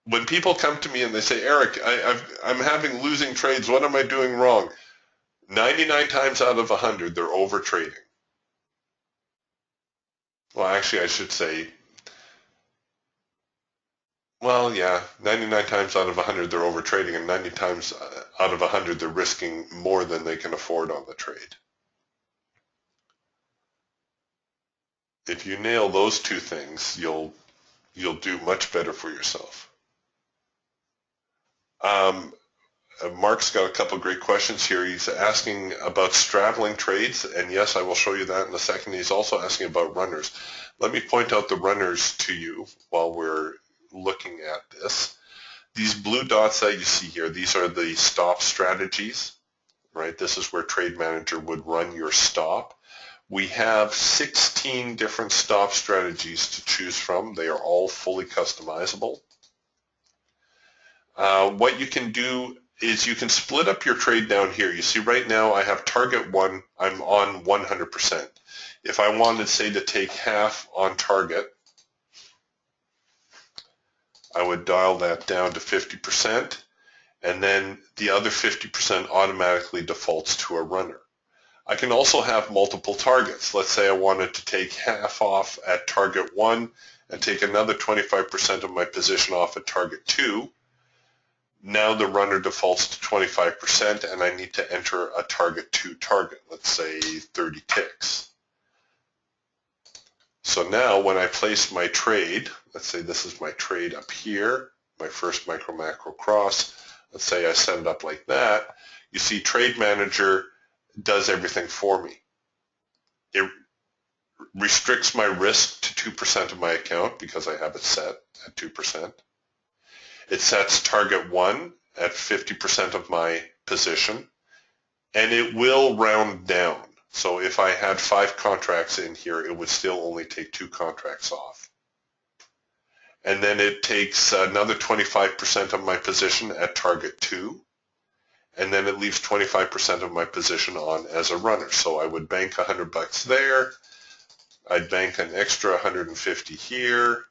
when people come to me and they say, Eric, I'm having losing trades, what am I doing wrong? 99 times out of 100, they're over trading. Well, actually, I should say, well, yeah, 99 times out of 100, they're over trading, and 90 times out of 100, they're risking more than they can afford on the trade. If you nail those two things, you'll do much better for yourself. Mark's got a couple of great questions here. He's asking about straddling trades, and yes, I will show you that in a second. He's also asking about runners. Let me point out the runners to you while we're looking at this. These blue dots that you see here, these are the stop strategies, right? This is where Trade Manager would run your stop. We have 16 different stop strategies to choose from. They are all fully customizable. What you can do is you can split up your trade down here. You see right now I have target 1, I'm on 100%. If I wanted, say, to take half on target, I would dial that down to 50%, and then the other 50% automatically defaults to a runner. I can also have multiple targets. Let's say I wanted to take half off at target 1 and take another 25% of my position off at target 2. Now the runner defaults to 25%, and I need to enter a target 2 target, let's say 30 ticks. So now when I place my trade, let's say this is my trade up here, my first micro macro cross, let's say I set it up like that, you see Trade Manager does everything for me. It restricts my risk to 2% of my account because I have it set at 2%. It sets target 1 at 50% of my position, and it will round down. So if I had 5 contracts in here, it would still only take 2 contracts off. And then it takes another 25% of my position at target 2, and then it leaves 25% of my position on as a runner. So I would bank $100 there, I'd bank an extra 150 here,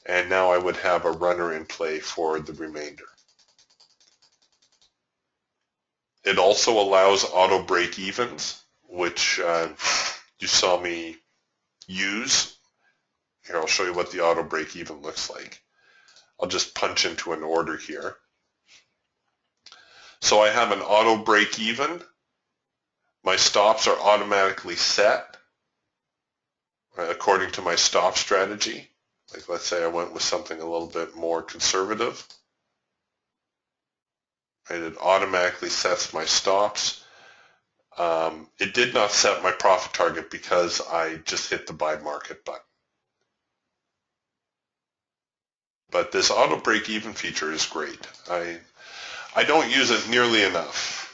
and now I would have a runner in play for the remainder. It also allows auto break-evens, which you saw me use. Here, I'll show you what the auto break-even looks like. I'll just punch into an order here. So I have an auto break-even. My stops are automatically set according to my stop strategy. Like, let's say I went with something a little bit more conservative. Right, it automatically sets my stops. It did not set my profit target because I just hit the buy market button. But this auto break even feature is great. I don't use it nearly enough.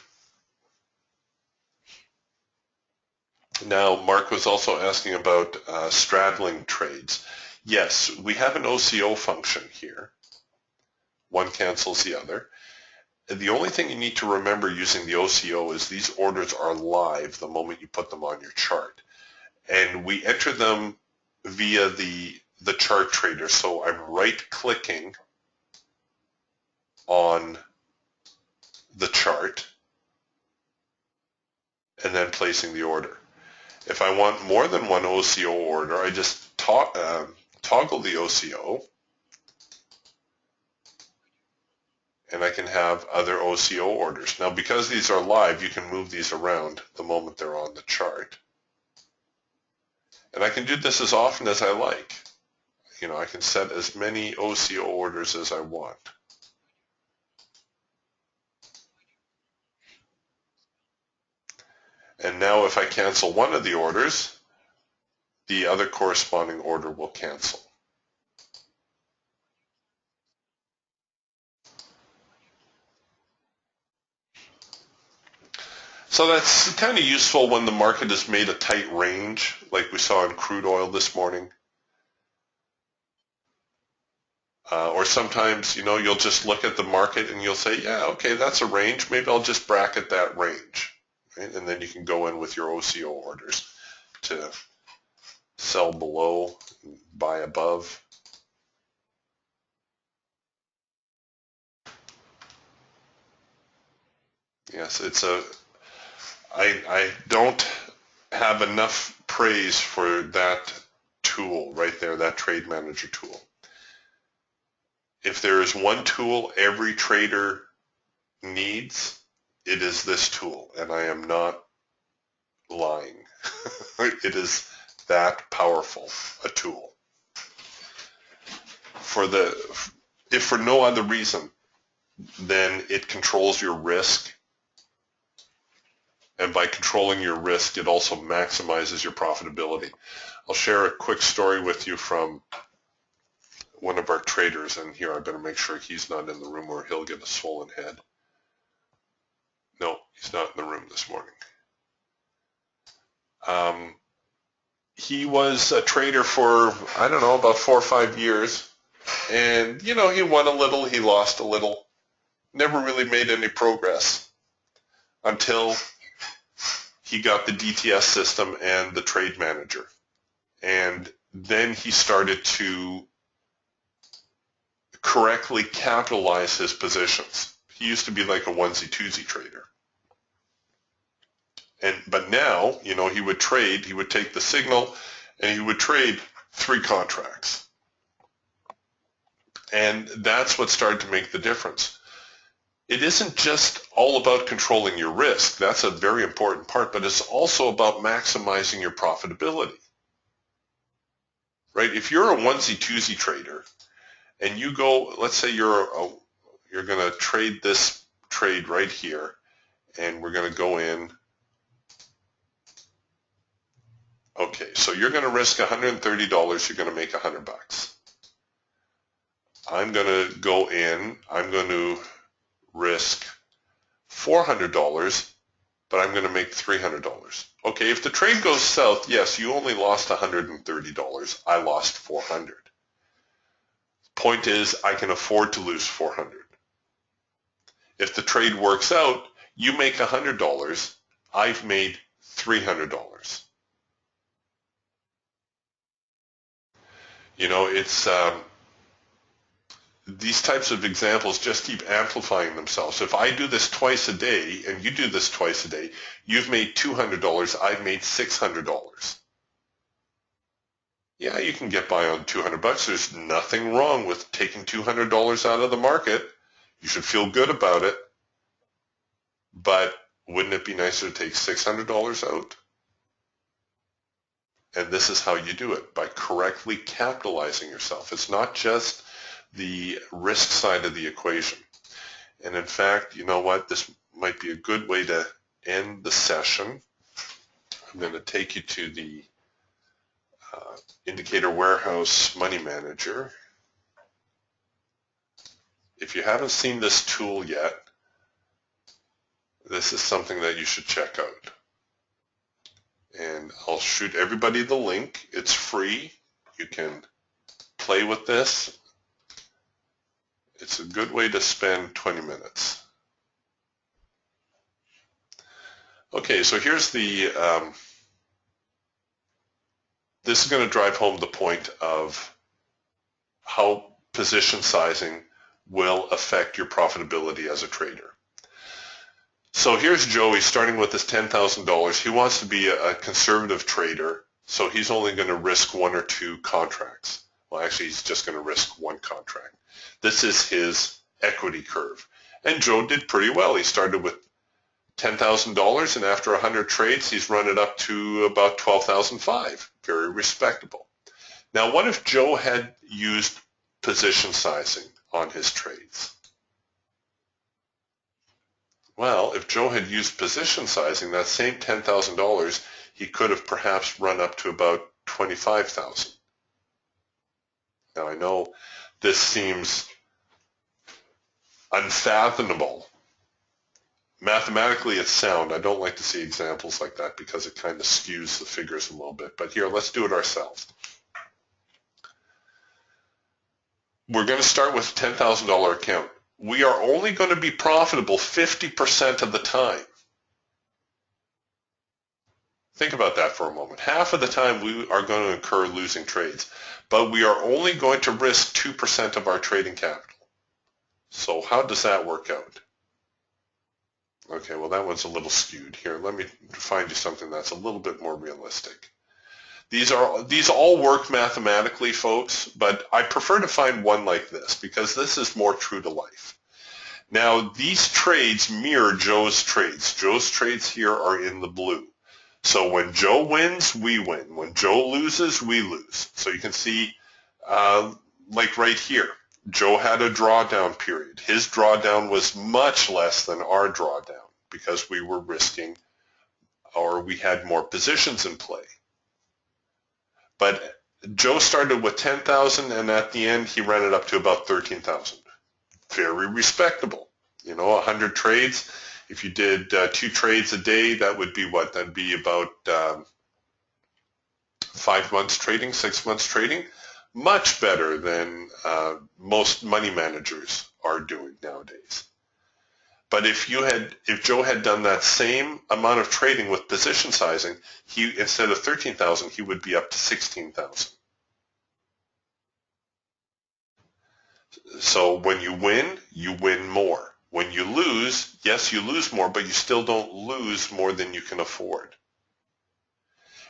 Now, Mark was also asking about straddling trades. Yes, we have an OCO function here. One cancels the other. The only thing you need to remember using the OCO is these orders are live the moment you put them on your chart. And we enter them via the chart trader. So I'm right-clicking on the chart and then placing the order. If I want more than one OCO order, I just toggle the OCO, and I can have other OCO orders. Now, because these are live, you can move these around the moment they're on the chart. And I can do this as often as I like. You know, I can set as many OCO orders as I want. And now if I cancel one of the orders, the other corresponding order will cancel. So that's kind of useful when the market has made a tight range, like we saw in crude oil this morning. Or sometimes, you know, you'll just look at the market and you'll say, yeah, okay, that's a range. Maybe I'll just bracket that range. right? And then you can go in with your OCO orders to sell below, buy above. Yes, I don't have enough praise for that tool right there, that trade manager tool. If there is one tool every trader needs, it is this tool, and I am not lying. It is that powerful a tool. If for no other reason, then it controls your risk. And by controlling your risk, it also maximizes your profitability. I'll share a quick story with you from one of our traders, and here I better make sure he's not in the room or he'll get a swollen head. No, he's not in the room this morning. He was a trader for, I don't know, about 4 or 5 years. And, you know, he won a little, he lost a little. Never really made any progress until he got the DTS system and the trade manager. And then he started to correctly capitalize his positions. He used to be like a onesie-twosie trader. But now, you know, he would take the signal and he would trade 3 contracts. And that's what started to make the difference. It isn't just all about controlling your risk. That's a very important part, but it's also about maximizing your profitability. Right? If you're a onesie-twosie trader and you go, let's say you're going to trade this trade right here, and we're going to go in. Okay, so you're going to risk $130, you're going to make $100. I'm going to go in, I'm going to risk $400, but I'm going to make $300. Okay, if the trade goes south, yes, you only lost $130. I lost $400. Point is, I can afford to lose $400. If the trade works out, you make $100, I've made $300. You know, it's these types of examples just keep amplifying themselves. If I do this twice a day and you do this twice a day, you've made $200, I've made $600. Yeah, you can get by on $200. There's nothing wrong with taking $200 out of the market. You should feel good about it. But wouldn't it be nicer to take $600 out? And this is how you do it, by correctly capitalizing yourself. It's not just the risk side of the equation. And in fact, you know what? This might be a good way to end the session. I'm going to take you to the Indicator Warehouse Money Manager. If you haven't seen this tool yet, this is something that you should check out. And I'll shoot everybody the link. It's free. You can play with this. It's a good way to spend 20 minutes. Okay, so here's the, this is going to drive home the point of how position sizing will affect your profitability as a trader. So here's Joey starting with his $10,000. He wants to be a conservative trader, so he's only going to risk 1 or 2 contracts. Well, actually, he's just going to risk 1 contract. This is his equity curve. And Joe did pretty well. He started with $10,000, and after 100 trades, he's run it up to about $12,500. Very respectable. Now, what if Joe had used position sizing on his trades? Well, if Joe had used position sizing, that same $10,000, he could have perhaps run up to about $25,000. Now, I know this seems unfathomable. Mathematically, it's sound. I don't like to see examples like that because it kind of skews the figures a little bit. But here, let's do it ourselves. We're going to start with a $10,000 account. We are only going to be profitable 50% of the time. Think about that for a moment. Half of the time we are going to incur losing trades, but we are only going to risk 2% of our trading capital. So how does that work out? Okay, well that one's a little skewed. Here, let me find you something that's a little bit more realistic. These all work mathematically, folks, but I prefer to find one like this because this is more true to life. Now, these trades mirror Joe's trades. Joe's trades here are in the blue. So when Joe wins, we win. When Joe loses, we lose. So you can see, like right here, Joe had a drawdown period. His drawdown was much less than our drawdown because we were risking, or we had more positions in play. But Joe started with 10,000 and at the end he ran it up to about 13,000. Very respectable. You know, 100 trades. If you did 2 trades a day, that would be what? That'd be about 5 months trading, 6 months trading. Much better than most money managers are doing nowadays. But if Joe had done that same amount of trading with position sizing, instead of 13,000, he would be up to 16,000. So when you win more. When you lose, yes, you lose more, but you still don't lose more than you can afford.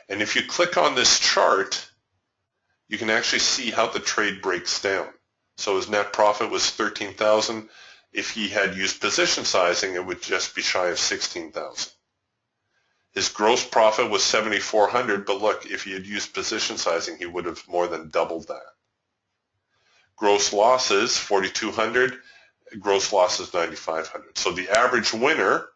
And if you click on this chart, you can actually see how the trade breaks down. So his net profit was 13,000. If he had used position sizing, it would just be shy of 16,000. His gross profit was 7,400, but look, if he had used position sizing, he would have more than doubled that. Gross losses, 4,200. Gross losses, 9,500. So the average winner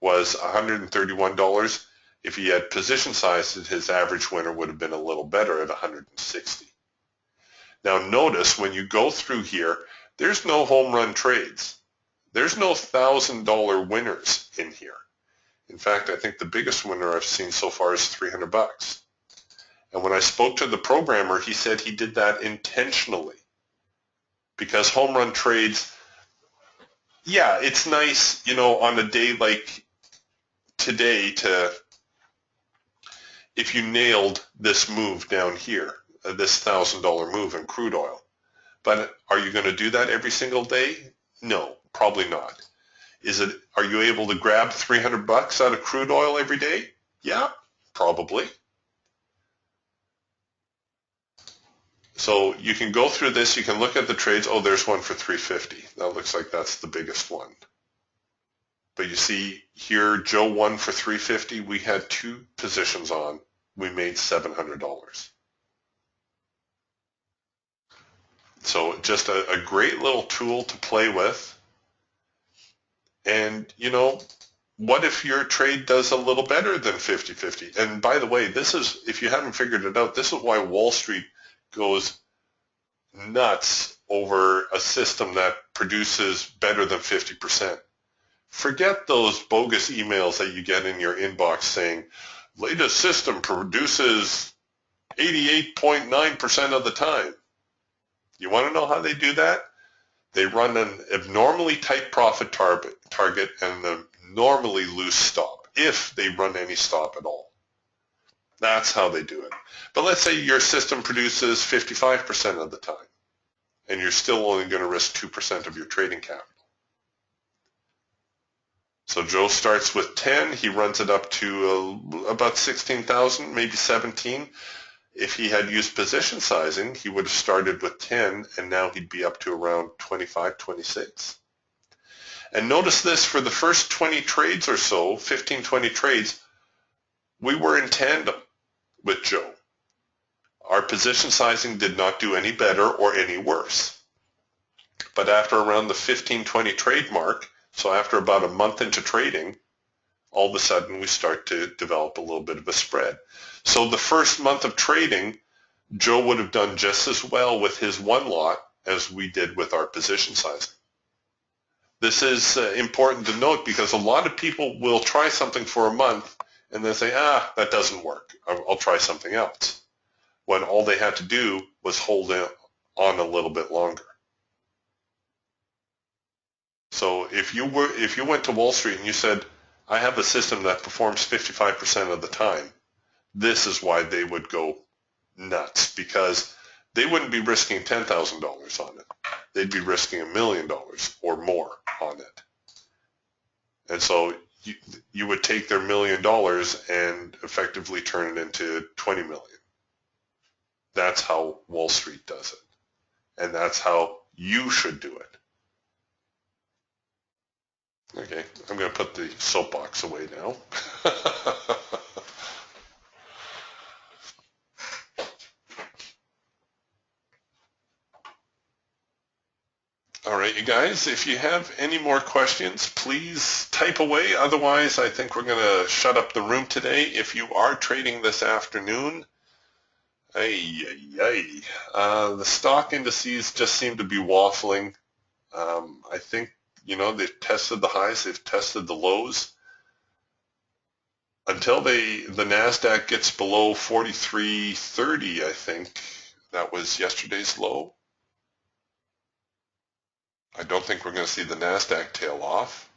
was $131. If he had position sized, his average winner would have been a little better at 160. Now notice when you go through here, there's no home run trades. There's no $1,000 winners in here. In fact, I think the biggest winner I've seen so far is $300. And when I spoke to the programmer, he said he did that intentionally. Because home run trades, yeah, it's nice, you know, on a day like today if you nailed this move down here, this $1,000 move in crude oil. But are you going to do that every single day? No, probably not. Are you able to grab $300 out of crude oil every day? Yeah, probably. So you can go through this, you can look at the trades. Oh, there's one for 350. That looks like that's the biggest one. But you see here, Joe won for 350. We had 2 positions on. We made $700. So just a great little tool to play with. And, you know, what if your trade does a little better than 50-50? And by the way, this is, if you haven't figured it out, this is why Wall Street goes nuts over a system that produces better than 50%. Forget those bogus emails that you get in your inbox saying, latest system produces 88.9% of the time. You want to know how they do that? They run an abnormally tight profit target and an abnormally loose stop, if they run any stop at all. That's how they do it. But let's say your system produces 55% of the time, and you're still only going to risk 2% of your trading capital. So Joe starts with 10. He runs it up to about 16,000, maybe 17. If he had used position sizing, he would have started with 10, and now he'd be up to around 25, 26. And notice this, for the first 20 trades or so, 15, 20 trades, we were in tandem with Joe. Our position sizing did not do any better or any worse. But after around the 15, 20 trade mark, so after about a month into trading, all of a sudden we start to develop a little bit of a spread. So the first month of trading, Joe would have done just as well with his one lot as we did with our position sizing. This is important to note because a lot of people will try something for a month and then say, that doesn't work. I'll try something else. When all they had to do was hold on a little bit longer. So if you went to Wall Street and you said, I have a system that performs 55% of the time. This is why they would go nuts, because they wouldn't be risking $10,000 on it. They'd be risking $1 million or more on it. And so you would take their $1 million and effectively turn it into 20 million. That's how Wall Street does it. And that's how you should do it. Okay, I'm going to put the soapbox away now. All right, you guys, if you have any more questions, please type away. Otherwise, I think we're going to shut up the room today. If you are trading this afternoon, the stock indices just seem to be waffling. I think, they've tested the highs, they've tested the lows. Until the NASDAQ gets below 43.30, I think that was yesterday's low. I don't think we're going to see the NASDAQ tail off.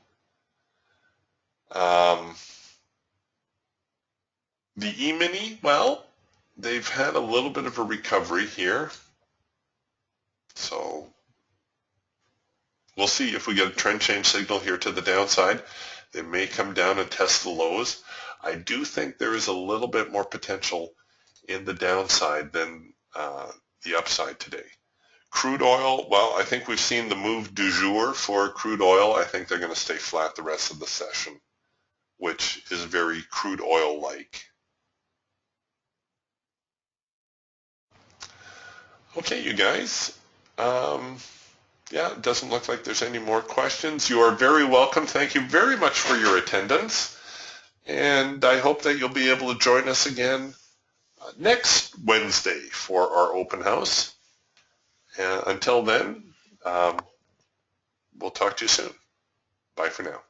The E-mini, well, they've had a little bit of a recovery here. So we'll see if we get a trend change signal here to the downside. They may come down and test the lows. I do think there is a little bit more potential in the downside than the upside today. Crude oil, well, I think we've seen the move du jour for crude oil. I think they're going to stay flat the rest of the session, which is very crude oil-like. Okay, you guys. Yeah, it doesn't look like there's any more questions. You are very welcome. Thank you very much for your attendance. And I hope that you'll be able to join us again next Wednesday for our open house. And until then, we'll talk to you soon. Bye for now.